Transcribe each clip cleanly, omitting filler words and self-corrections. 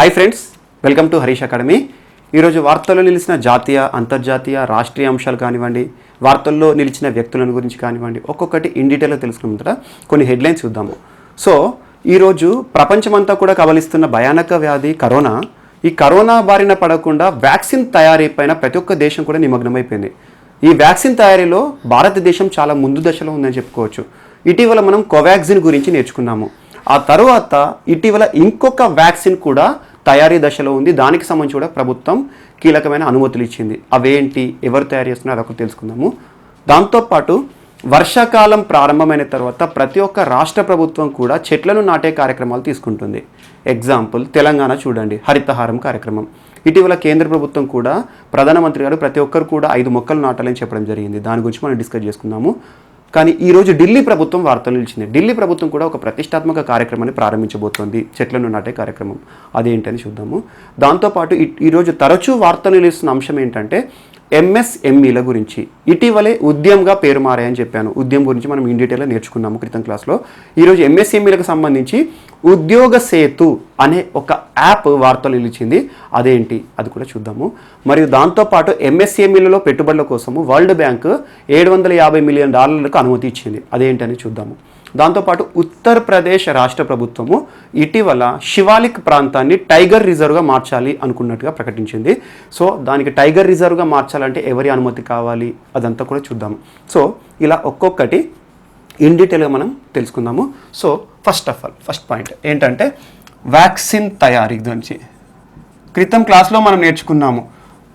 Hi friends, welcome to Harish academy. ఈరోజు వార్తల్లో నిలిచిన జాతీయ, అంతర్జాతీయ, రాష్ట్రీయ అంశాలు కానివ్వండి, వార్తల్లో నిలిచిన వ్యక్తులను గురించి కానివ్వండి, ఒక్కొక్కటి ఇన్ డీటెయిల్గా తెలుసుకున్న కొన్ని హెడ్లైన్స్ చూద్దాము. సో ఈరోజు ప్రపంచమంతా కూడా కబలిస్తున్న భయానక వ్యాధి కరోనా. ఈ కరోనా బారిన పడకుండా వ్యాక్సిన్ తయారీ పైన ప్రతి ఒక్క దేశం కూడా నిమగ్నమైపోయింది. ఈ వ్యాక్సిన్ తయారీలో భారతదేశం చాలా ముందు దశలో ఉందని చెప్పుకోవచ్చు. ఇటీవల మనం కోవాక్సిన్ గురించి నేర్చుకున్నాము. ఆ తరువాత ఇటీవల ఇంకొక వ్యాక్సిన్ కూడా తయారీ దశలో ఉంది. దానికి సంబంధించి కూడా ప్రభుత్వం కీలకమైన అనుమతులు ఇచ్చింది. అవేంటి, ఎవరు తయారు చేస్తున్నారో అదొకటి తెలుసుకుందాము. దాంతోపాటు వర్షాకాలం ప్రారంభమైన తర్వాత ప్రతి ఒక్క రాష్ట్ర ప్రభుత్వం కూడా చెట్లను నాటే కార్యక్రమాలు తీసుకుంటుంది. ఎగ్జాంపుల్ తెలంగాణ చూడండి, హరితహారం కార్యక్రమం. ఇటీవల కేంద్ర ప్రభుత్వం కూడా ప్రధానమంత్రి గారు ప్రతి ఒక్కరు కూడా 5 మొక్కలు నాటాలని చెప్పడం జరిగింది. దాని గురించి మనం డిస్కస్ చేసుకుందాము. కానీ ఈరోజు ఢిల్లీ ప్రభుత్వం వార్తలు నిలిచింది. ఢిల్లీ ప్రభుత్వం కూడా ఒక ప్రతిష్టాత్మక కార్యక్రమాన్ని ప్రారంభించబోతోంది, చెట్లను నాటే కార్యక్రమం. అదేంటని చూద్దాము. దాంతోపాటు ఈరోజు తరచూ వార్తలు నిలుస్తున్న అంశం ఏంటంటే ఎంఎస్ఎంఈల గురించి. ఇటీవలే ఉద్యమ్గా పేరు మారాయని చెప్పాను. ఉద్యమ్ గురించి మనం ఇన్ డీటెయిల్గా నేర్చుకున్నాము క్రితం క్లాస్లో. ఈరోజు ఎంఎస్ఎంఈలకు సంబంధించి ఉద్యోగ సేతు అనే ఒక యాప్ వార్తలు నిలిచింది. అదేంటి అది కూడా చూద్దాము. మరియు దాంతోపాటు ఎంఎస్ఎంఈలలో పెట్టుబడుల కోసము వరల్డ్ బ్యాంక్ $750 మిలియన్ అనుమతి ఇచ్చింది. అదేంటని చూద్దాము. దాంతోపాటు ఉత్తరప్రదేశ్ రాష్ట్ర ప్రభుత్వము ఇటీవల శివాలిక్ ప్రాంతాన్ని టైగర్ రిజర్వ్గా మార్చాలి అనుకున్నట్టుగా ప్రకటించింది. సో దానికి టైగర్ రిజర్వ్గా మార్చాలంటే ఎవరి అనుమతి కావాలి, అదంతా కూడా చూద్దాము. సో ఇలా ఒక్కొక్కటి ఇన్ డీటెయిల్గా మనం తెలుసుకుందాము. సో ఫస్ట్ పాయింట్ ఏంటంటే వ్యాక్సిన్ తయారీ గురించి. క్రితం క్లాస్లో మనం నేర్చుకున్నాము.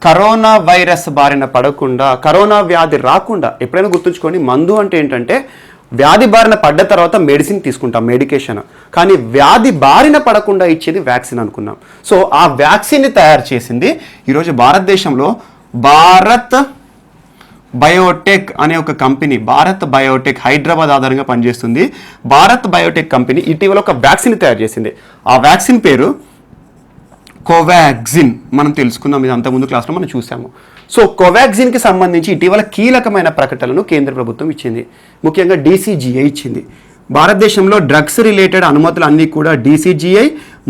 కరోనా వైరస్ బారిన పడకుండా, కరోనా వ్యాధి రాకుండా ఎప్పుడైనా గుర్తుంచుకోండి, మందు అంటే ఏంటంటే వ్యాధి బారిన పడ్డ తర్వాత మెడిసిన్ తీసుకుంటాం, మెడికేషన్. కానీ వ్యాధి బారిన పడకుండా ఇచ్చేది వ్యాక్సిన్ అనుకున్నాం. సో ఆ వ్యాక్సిన్ని తయారు చేసింది ఈరోజు భారతదేశంలో భారత్ బయోటెక్ అనే ఒక కంపెనీ. భారత్ బయోటెక్ హైదరాబాద్ ఆధారంగా పనిచేస్తుంది. భారత్ బయోటెక్ కంపెనీ ఇటీవల ఒక వ్యాక్సిన్ తయారు చేసింది. ఆ వ్యాక్సిన్ పేరు కోవాక్సిన్. మనం తెలుసుకున్నాం, ఇది అంతకుముందు క్లాస్లో మనం చూసాము. సో కోవాక్సిన్కి సంబంధించి ఇటీవల కీలకమైన ప్రకటనలను కేంద్ర ప్రభుత్వం ఇచ్చింది. ముఖ్యంగా DCGI ఇచ్చింది. భారతదేశంలో డ్రగ్స్ రిలేటెడ్ అనుమతులు అన్నీ కూడా DCGI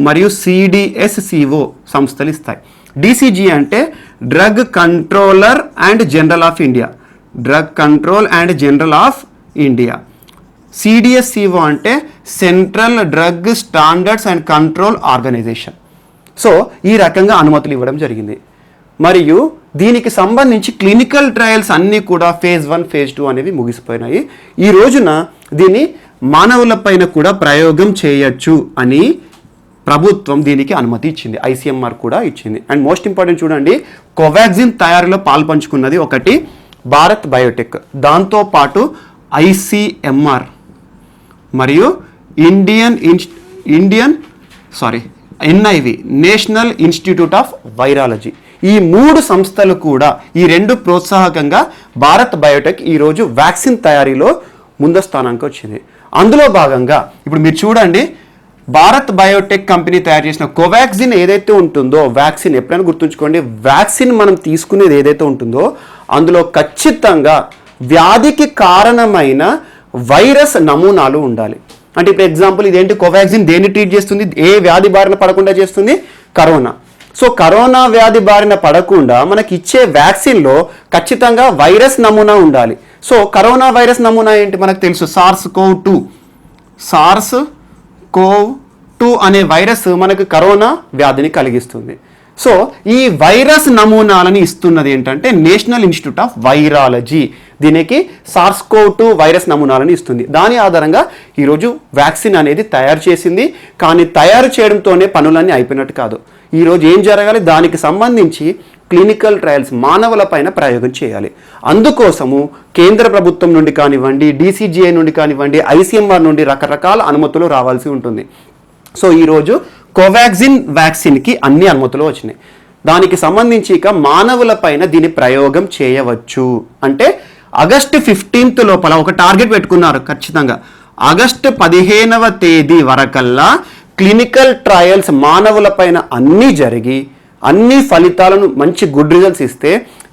మరియు CDSCO సంస్థలు ఇస్తాయి. DCGI అంటే drug controller and general of India, drug control and general of India. CDSCO అంటే central drug standards and control organisation. So ఈ రకంగా అనుమతులు ఇవ్వడం జరిగింది. మరియు దీనికి సంబంధించి క్లినికల్ ట్రయల్స్ అన్నీ కూడా phase 1, phase 2 అనేవి ముగిసిపోయినాయి. ఈ రోజున దీన్ని మానవులపైన కూడా ప్రయోగం చేయొచ్చు అని ప్రభుత్వం దీనికి అనుమతి ఇచ్చింది. ICMR కూడా ఇచ్చింది. అండ్ మోస్ట్ ఇంపార్టెంట్ చూడండి, కోవాక్సిన్ తయారీలో పాల్పంచుకున్నది ఒకటి భారత్ బయోటెక్, దాంతోపాటు ICMR మరియు NIV national institute of virology. ఈ 3 సంస్థలు కూడా, ఈ 2 ప్రోత్సాహకంగా భారత్ బయోటెక్ ఈరోజు వ్యాక్సిన్ తయారీలో ముందు స్థానానికి వచ్చింది. అందులో భాగంగా ఇప్పుడు మీరు చూడండి, భారత్ బయోటెక్ కంపెనీ తయారు చేసిన కోవాక్సిన్ ఏదైతే ఉంటుందో, వ్యాక్సిన్ ఎప్పుడైనా గుర్తుంచుకోండి, వ్యాక్సిన్ మనం తీసుకునేది ఏదైతే ఉంటుందో అందులో ఖచ్చితంగా వ్యాధికి కారణమైన వైరస్ నమూనాలు ఉండాలి. అంటే ఇప్పుడు ఎగ్జాంపుల్ ఇదేంటి, కోవాక్సిన్ దేన్ని ట్రీట్ చేస్తుంది, ఏ వ్యాధి బారిన పడకుండా చేస్తుంది, కరోనా. సో కరోనా వ్యాధి బారిన పడకుండా మనకి ఇచ్చే వ్యాక్సిన్లో ఖచ్చితంగా వైరస్ నమూనా ఉండాలి. సో కరోనా వైరస్ నమూనా ఏంటి మనకు తెలుసు, SARS-CoV-2 అనే వైరస్ మనకు కరోనా వ్యాధిని కలిగిస్తుంది. సో ఈ వైరస్ నమూనాలని ఇస్తున్నది ఏంటంటే నేషనల్ ఇన్స్టిట్యూట్ ఆఫ్ వైరాలజీ. దీనికి SARS-CoV-2 వైరస్ నమూనాలను ఇస్తుంది. దాని ఆధారంగా ఈరోజు వ్యాక్సిన్ అనేది తయారు చేసింది. కానీ తయారు చేయడంతోనే పనులన్నీ అయిపోయినట్టు కాదు. ఈరోజు ఏం జరగాలి, దానికి సంబంధించి క్లినికల్ ట్రయల్స్ మానవులపైన ప్రయోగం చేయాలి. అందుకోసము కేంద్ర ప్రభుత్వం నుండి కానివ్వండి, DCGI నుండి కానివ్వండి, ICMR నుండి రకరకాల అనుమతులు రావాల్సి ఉంటుంది. సో ఈరోజు కోవాక్సిన్ వ్యాక్సిన్కి అన్ని అనుమతులు వచ్చినాయి. దానికి సంబంధించి ఇక మానవుల పైన దీని ప్రయోగం చేయవచ్చు. అంటే ఆగస్టు 15 లోపల ఒక టార్గెట్ పెట్టుకున్నారు. ఖచ్చితంగా ఆగస్టు 15వ తేదీ వరకల్లా క్లినికల్ ట్రయల్స్ మానవుల పైన అన్నీ జరిగి అన్ని ఫలితాలను మంచి గుడ్ రిజల్ట్స్ ఇస్తే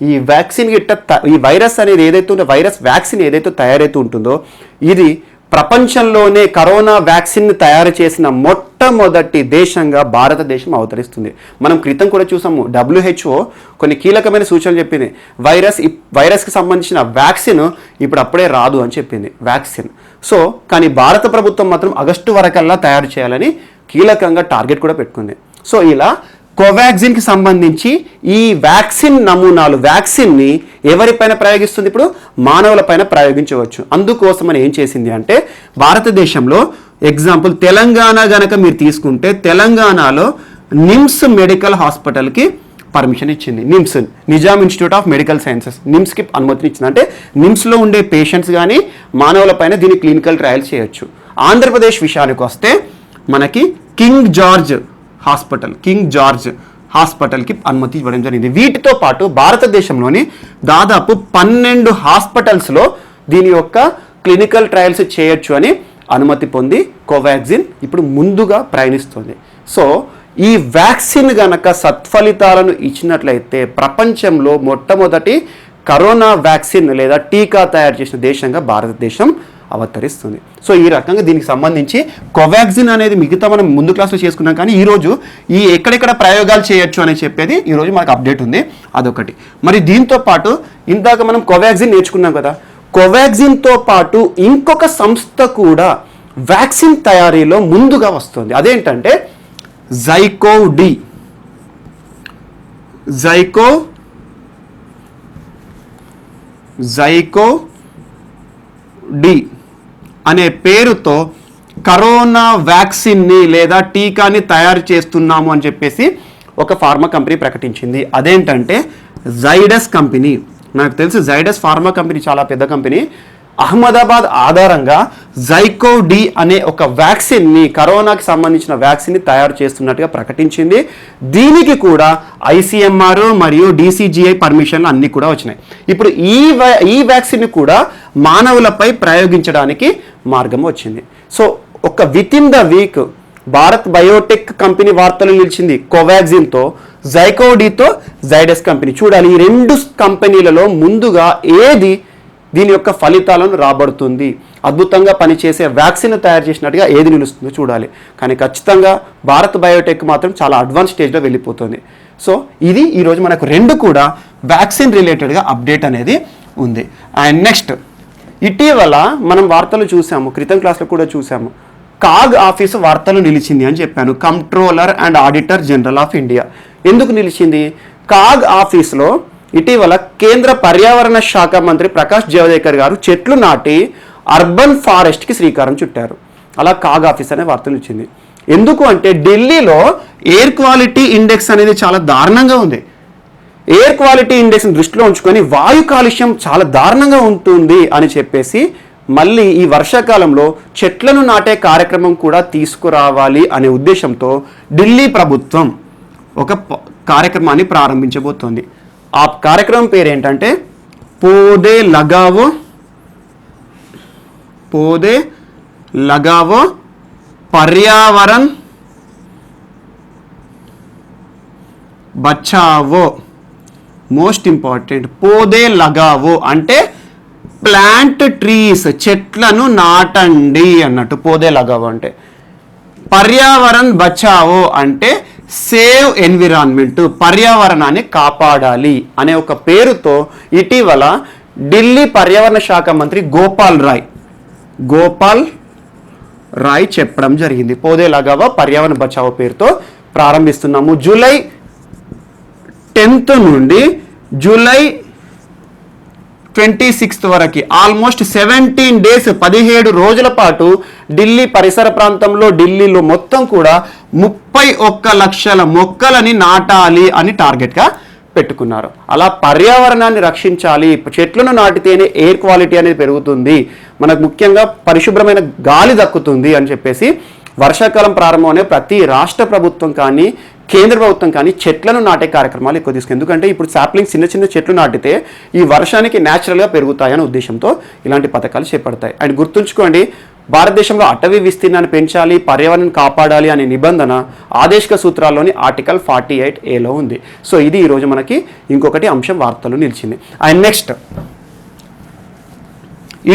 ఈ వ్యాక్సిన్ ఈ వైరస్ అనేది ఏదైతే ఉందో, వైరస్ వ్యాక్సిన్ ఏదైతే తయారైతే ఉంటుందో ఇది ప్రపంచంలోనే కరోనా వ్యాక్సిన్ తయారు చేసిన మొట్టమొదటి దేశంగా భారతదేశం అవతరిస్తుంది. మనం క్రితం కూడా చూసాము, WHO కొన్ని కీలకమైన సూచనలు చెప్పింది. వైరస్కి సంబంధించిన వ్యాక్సిన్ ఇప్పుడు అప్పుడే రాదు అని చెప్పింది వ్యాక్సిన్. సో కానీ భారత ప్రభుత్వం మాత్రం ఆగస్టు వరకల్లా తయారు చేయాలని కీలకంగా టార్గెట్ కూడా పెట్టుకుంది. సో ఇలా కోవాక్సిన్కి సంబంధించి ఈ వ్యాక్సిన్ నమూనాలు వ్యాక్సిన్ని ఎవరిపైన ప్రయోగిస్తుంది? ఇప్పుడు మానవులపైన ప్రయోగించవచ్చు. అందుకోసమని ఏం చేసింది అంటే భారతదేశంలో ఎగ్జాంపుల్ తెలంగాణ గనక మీరు తీసుకుంటే తెలంగాణలో నిమ్స్ మెడికల్ హాస్పిటల్కి పర్మిషన్ ఇచ్చింది. Nizam institute of medical sciences నిమ్స్కి అనుమతిని ఇచ్చింది. అంటే నిమ్స్లో ఉండే పేషెంట్స్ కానీ మానవులపైన దీని క్లినికల్ ట్రయల్స్ చేయొచ్చు. ఆంధ్రప్రదేశ్ విషయానికి వస్తే మనకి కింగ్ జార్జ్ హాస్పిటల్కి అనుమతి ఇవ్వడం జరిగింది. వీటితో పాటు భారతదేశంలోని దాదాపు 12 హాస్పిటల్స్లో దీని యొక్క క్లినికల్ ట్రయల్స్ చేయొచ్చు అని అనుమతి పొంది కోవాక్సిన్ ఇప్పుడు ముందుగా ప్రయాణిస్తుంది. సో ఈ వ్యాక్సిన్ గనక సత్ఫలితాలను ఇచ్చినట్లయితే ప్రపంచంలో మొట్టమొదటి కరోనా వ్యాక్సిన్ లేదా టీకా తయారు చేసిన దేశంగా భారతదేశం అవతరిస్తుంది. సో ఈ రకంగా దీనికి సంబంధించి కోవాక్సిన్ అనేది మిగతా మనం ముందు క్లాస్లో చేసుకున్నాం, కానీ ఈరోజు ఈ ఎక్కడెక్కడ ప్రయోగాలు చేయొచ్చు అని చెప్పేది ఈరోజు మనకు అప్డేట్ ఉంది. అదొకటి. మరి దీంతో పాటు ఇందాక మనం కోవాక్సిన్ నేర్చుకున్నాం కదా, కోవాక్సిన్తో పాటు ఇంకొక సంస్థ కూడా వ్యాక్సిన్ తయారీలో ముందుగా వస్తుంది. అదేంటంటే జైకోవ్-డి అనే పేరుతో కరోనా వ్యాక్సిన్ని లేదా టీకాని తయారు చేస్తున్నాము అని చెప్పేసి ఒక ఫార్మా కంపెనీ ప్రకటించింది. అదేంటంటే జైడస్ కంపెనీ. నాకు తెలిసి జైడస్ ఫార్మా కంపెనీ చాలా పెద్ద కంపెనీ. అహ్మదాబాద్ ఆధారంగా జైకోవ్-డి అనే ఒక వ్యాక్సిన్ని, కరోనాకి సంబంధించిన వ్యాక్సిన్ని తయారు చేస్తున్నట్టుగా ప్రకటించింది. దీనికి కూడా ICMR మరియు DCGI పర్మిషన్లు అన్నీ కూడా వచ్చినాయి. ఇప్పుడు ఈ వ్యాక్సిన్ని కూడా మానవులపై ప్రయోగించడానికి మార్గం వచ్చింది. సో ఒక within the week Bharat Biotech company వార్తలు నిలిచింది కోవాక్సిన్తో, జైకోవ్-డితో జైడస్ కంపెనీ. చూడాలి ఈ 2 కంపెనీలలో ముందుగా ఏది దీని యొక్క ఫలితాలను రాబడుతుంది, అద్భుతంగా పనిచేసే వ్యాక్సిన్ తయారు చేసినట్టుగా ఏది నిలుస్తుందో చూడాలి. కానీ ఖచ్చితంగా భారత్ బయోటెక్ మాత్రం చాలా అడ్వాన్స్ స్టేజ్లో వెళ్ళిపోతుంది. సో ఇది ఈరోజు మనకు 2 కూడా వ్యాక్సిన్ రిలేటెడ్గా అప్డేట్ అనేది ఉంది. అండ్ నెక్స్ట్, ఇటీవల మనం వార్తలు చూసాము, క్రితం క్లాస్లో కూడా చూసాము, కాగ్ ఆఫీసు వార్తలు నిలిచింది అని చెప్పాను. Controller and auditor general of India. ఎందుకు నిలిచింది? కాగ్ ఆఫీస్లో ఇటీవల కేంద్ర పర్యావరణ శాఖ మంత్రి ప్రకాష్ జావదేకర్ గారు చెట్లు నాటి అర్బన్ ఫారెస్ట్కి శ్రీకారం చుట్టారు. అలా కాగ్ ఆఫీస్ అనే వార్తలు ఇచ్చింది. ఎందుకు అంటే ఢిల్లీలో ఎయిర్ క్వాలిటీ ఇండెక్స్ అనేది చాలా దారుణంగా ఉంది. ఎయిర్ క్వాలిటీ ఇండెక్స్ని దృష్టిలో ఉంచుకొని వాయు కాలుష్యం చాలా దారుణంగా ఉంటుంది అని చెప్పేసి మళ్ళీ ఈ వర్షాకాలంలో చెట్లను నాటే కార్యక్రమం కూడా తీసుకురావాలి అనే ఉద్దేశంతో ఢిల్లీ ప్రభుత్వం ఒక కార్యక్రమాన్ని ప్రారంభించబోతోంది. ఆ కార్యక్రమం పేరు ఏంటంటే పోదే లగావో పర్యావరణ్ బచావో. మోస్ట్ ఇంపార్టెంట్, పోదే లగావో అంటే ప్లాంట్ ట్రీస్, చెట్లను నాటండి అన్నట్టు పోదే లగావో అంటే. పర్యావరణ్ బచావో అంటే సేవ్ ఎన్విరాన్మెంట్, పర్యావరణాన్ని కాపాడాలి అనే ఒక పేరుతో ఇటీవల ఢిల్లీ పర్యావరణ శాఖ మంత్రి గోపాల్ రాయ్ చెప్పడం జరిగింది. పోదే లగావో పర్యావరణ బచావో పేరుతో ప్రారంభిస్తున్నాము. జూలై 10th నుండి జూలై 26th వరకు ఆల్మోస్ట్ 17 days 17 రోజుల పాటు ఢిల్లీ పరిసర ప్రాంతంలో, ఢిల్లీలో మొత్తం కూడా 31 లక్షల మొక్కలని నాటాలి అని టార్గెట్గా పెట్టుకున్నారు. అలా పర్యావరణాన్ని రక్షించాలి, చెట్లను నాటితేనే ఎయిర్ క్వాలిటీ అనేది పెరుగుతుంది, మనకు ముఖ్యంగా పరిశుభ్రమైన గాలి దక్కుతుంది అని చెప్పేసి వర్షాకాలం ప్రారంభమనే ప్రతి రాష్ట్ర ప్రభుత్వం కానీ కేంద్ర ప్రభుత్వం కానీ చెట్లను నాటే కార్యక్రమాలు ఎక్కువ తీసుకుంది. ఎందుకంటే ఇప్పుడు సాప్లింగ్ చిన్న చిన్న చెట్లు నాటితే ఈ వర్షానికి న్యాచురల్గా పెరుగుతాయనే ఉద్దేశంతో ఇలాంటి పథకాలు చేపడతాయి. అండ్ గుర్తుంచుకోండి, భారతదేశంలో అటవీ విస్తీర్ణాన్ని పెంచాలి, పర్యావరణం కాపాడాలి అనే నిబంధన ఆదేశిక సూత్రాల్లోని ఆర్టికల్ 48A ఉంది. సో ఇది ఈరోజు మనకి ఇంకొకటి అంశం వార్తలు నిలిచింది. అండ్ నెక్స్ట్,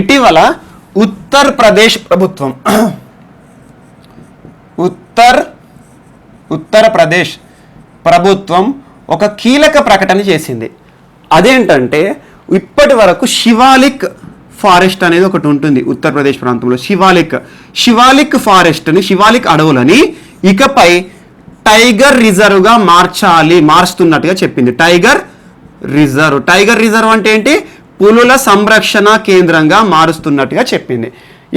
ఇటీవల ఉత్తరప్రదేశ్ ప్రభుత్వం ఉత్తరప్రదేశ్ ప్రభుత్వం ఒక కీలక ప్రకటన చేసింది. అదేంటంటే ఇప్పటి వరకు శివాలిక్ ఫారెస్ట్ అనేది ఒకటి ఉంటుంది ఉత్తరప్రదేశ్ ప్రాంతంలో. శివాలిక్ ఫారెస్ట్ని, శివాలిక్ అడవులని ఇకపై టైగర్ రిజర్వ్గా మారుస్తున్నట్టుగా చెప్పింది. టైగర్ రిజర్వ్ అంటే ఏంటి? పులుల సంరక్షణ కేంద్రంగా మారుస్తున్నట్టుగా చెప్పింది.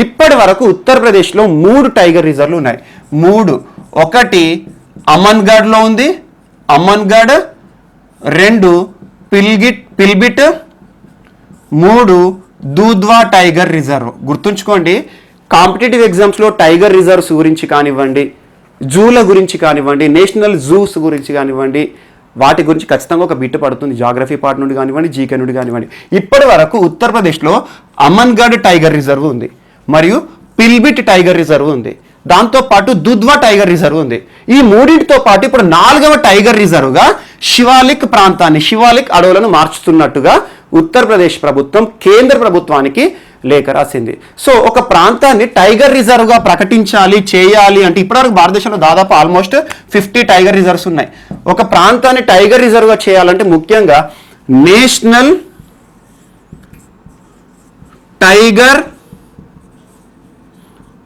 ఇప్పటి వరకు ఉత్తరప్రదేశ్లో 3 టైగర్ రిజర్వ్లు ఉన్నాయి. 3. ఒకటి అమన్గఢ్లో ఉంది, 2 పిల్బిట్, 3 దూధ్వా టైగర్ రిజర్వ్. గుర్తుంచుకోండి, కాంపిటేటివ్ ఎగ్జామ్స్లో టైగర్ రిజర్వ్స్ గురించి కానివ్వండి, జూల గురించి కానివ్వండి, నేషనల్ జూస్ గురించి కానివ్వండి, వాటి గురించి ఖచ్చితంగా ఒక బిట్ పడుతుంది. జాగ్రఫీ పార్ట్ నుండి కానివ్వండి, జీకే నుండి కానివ్వండి. ఇప్పటి వరకు ఉత్తరప్రదేశ్లో అమన్గఢ్ టైగర్ రిజర్వ్ ఉంది, మరియు పిల్బిట్ టైగర్ రిజర్వ్ ఉంది, దాంతోపాటు దుధ్వా టైగర్ రిజర్వ్ ఉంది. ఈ మూడింటితో పాటు ఇప్పుడు 4వ టైగర్ రిజర్వ్గా శివాలిక్ ప్రాంతాన్ని, శివాలిక్ అడవులను మార్చుతున్నట్టుగా ఉత్తరప్రదేశ్ ప్రభుత్వం కేంద్ర ప్రభుత్వానికి లేఖ రాసింది. సో ఒక ప్రాంతాన్ని టైగర్ రిజర్వ్గా ప్రకటించాలి, చేయాలి అంటే ఇప్పటివరకు భారతదేశంలో దాదాపు ఆల్మోస్ట్ 50 టైగర్ రిజర్వ్స్ ఉన్నాయి. ఒక ప్రాంతాన్ని టైగర్ రిజర్వ్గా చేయాలంటే ముఖ్యంగా నేషనల్ టైగర్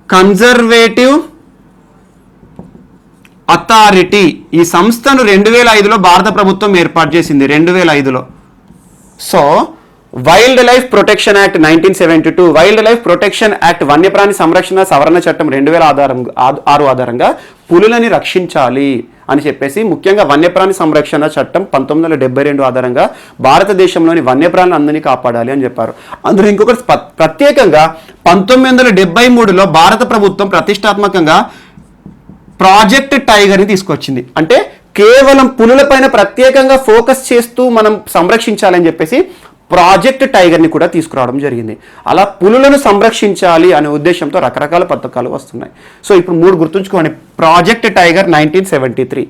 కన్జర్వేటివ్ అథారిటీ, ఈ సంస్థను 2005లో భారత ప్రభుత్వం ఏర్పాటు చేసింది. 2005లో. So wildlife protection act 1972, wildlife protection act వన్యప్రాణి సంరక్షణ సవరణ చట్టం 2006 ఆధారంగా పులులని రక్షించాలి అని చెప్పేసి, ముఖ్యంగా వన్యప్రాణి సంరక్షణ చట్టం 1972 ఆధారంగా భారతదేశంలోని వన్యప్రాణులు అందరినీ కాపాడాలి అని చెప్పారు. అందులో ఇంకొకటి ప్రత్యేకంగా 1973లో భారత ప్రభుత్వం ప్రతిష్టాత్మకంగా ప్రాజెక్ట్ టైగర్ని తీసుకొచ్చింది. అంటే కేవలం పులులపైన ప్రత్యేకంగా ఫోకస్ చేస్తూ మనం సంరక్షించాలని చెప్పేసి ప్రాజెక్ట్ టైగర్ని కూడా తీసుకురావడం జరిగింది. అలా పులులను సంరక్షించాలి అనే ఉద్దేశంతో రకరకాల పథకాలు వస్తున్నాయి. సో ఇప్పుడు 3 గుర్తుంచుకోండి. Project tiger 1973,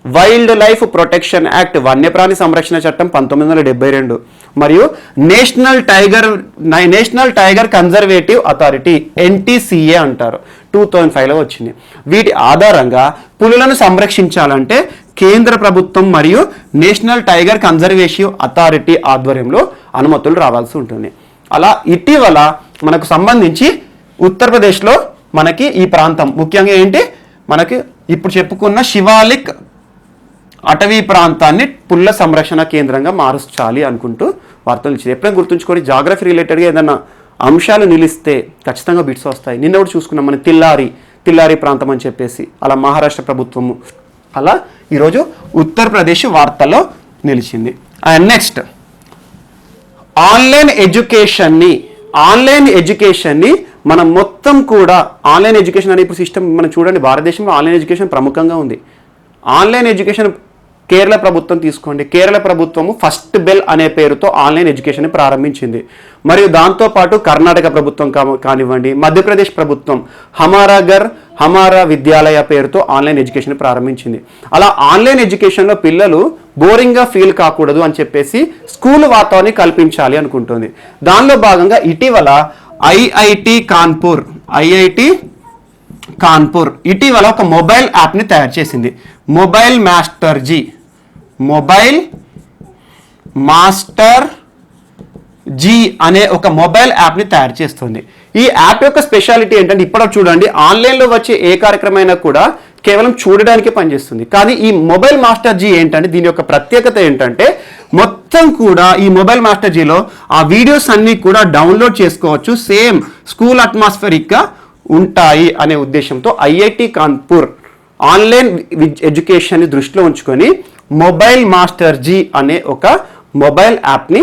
wild life protection act వన్యప్రాణి సంరక్షణ చట్టం 1972, మరియు national tiger conservative authority, NTCA అంటారు, 2005లో వచ్చింది. వీటి ఆధారంగా పులులను సంరక్షించాలంటే కేంద్ర ప్రభుత్వం మరియు నేషనల్ టైగర్ కన్జర్వేటివ్ అథారిటీ ఆధ్వర్యంలో అనుమతులు రావాల్సి ఉంటుంది. అలా ఇటీవల మనకు సంబంధించి ఉత్తరప్రదేశ్లో మనకి ఈ ప్రాంతం ముఖ్యంగా ఏంటి, మనకి ఇప్పుడు చెప్పుకున్న శివాలిక్ అటవీ ప్రాంతాన్ని పుల్ల సంరక్షణ కేంద్రంగా మార్చాలి అనుకుంటూ వార్తలు ఇచ్చింది. ఎప్పుడైనా గుర్తుంచుకొని జాగ్రఫీ రిలేటెడ్గా ఏదైనా అంశాలు నిలిస్తే ఖచ్చితంగా బిట్స్ వస్తాయి. నిన్న కూడా చూసుకున్నాం మనం తిల్లారి ప్రాంతం అని చెప్పేసి, అలా మహారాష్ట్ర ప్రభుత్వము, అలా ఈరోజు ఉత్తరప్రదేశ్ వార్తల్లో నిలిచింది. అండ్ నెక్స్ట్ ఆన్లైన్ ఎడ్యుకేషన్ని మనం మొత్తం కూడా ఆన్లైన్ ఎడ్యుకేషన్ అనే ఇప్పుడు సిస్టమ్ మనం చూడండి, భారతదేశంలో ఆన్లైన్ ఎడ్యుకేషన్ ప్రముఖంగా ఉంది. ఆన్లైన్ ఎడ్యుకేషన్ కేరళ ప్రభుత్వం తీసుకోండి. కేరళ ప్రభుత్వము ఫస్ట్ బెల్ అనే పేరుతో ఆన్లైన్ ఎడ్యుకేషన్ ప్రారంభించింది. మరియు దాంతోపాటు కర్ణాటక ప్రభుత్వం కానివ్వండి, మధ్యప్రదేశ్ ప్రభుత్వం హమారా విద్యాలయ పేరుతో ఆన్లైన్ ఎడ్యుకేషన్ ప్రారంభించింది. అలా ఆన్లైన్ ఎడ్యుకేషన్లో పిల్లలు బోరింగ్గా ఫీల్ కాకూడదు అని చెప్పేసి స్కూల్ వాతావరణాన్ని కల్పించాలి అనుకుంటుంది. దానిలో భాగంగా ఇటీవల ఐఐటి కాన్పూర్ ఇటీవల ఒక మొబైల్ యాప్ని తయారు చేసింది. మొబైల్ మాస్టర్ జీ అనే ఒక మొబైల్ యాప్ని తయారు చేస్తుంది. ఈ యాప్ యొక్క స్పెషాలిటీ ఏంటంటే, ఇప్పుడు చూడండి ఆన్లైన్లో వచ్చే ఏ కార్యక్రమైనా కూడా కేవలం చూడడానికి పనిచేస్తుంది. కానీ ఈ మొబైల్ మాస్టర్ జీ ఏంటంటే, దీని యొక్క ప్రత్యేకత ఏంటంటే మొత్తం కూడా ఈ మొబైల్ మాస్టర్ జీలో ఆ వీడియోస్ అన్నీ కూడా డౌన్లోడ్ చేసుకోవచ్చు, సేమ్ స్కూల్ అట్మాస్ఫియరిక్గా ఉంటాయి అనే ఉద్దేశంతో ఐఐటి కాన్పూర్ ఆన్లైన్ ఎడ్యుకేషన్ని దృష్టిలో ఉంచుకొని మొబైల్ మాస్టర్ జీ అనే ఒక మొబైల్ యాప్ని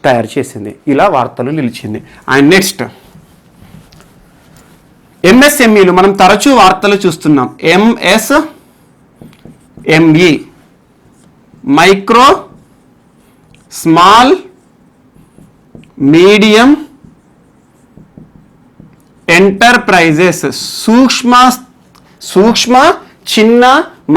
తయారు చేసింది. ఇలా వార్తలు నిలిచింది. అండ్ నెక్స్ట్ ఎంఎస్ఎంఈలు మనం తరచూ వార్తలు చూస్తున్నాం. MSME micro small medium enterprises, సూక్ష్మ చిన్న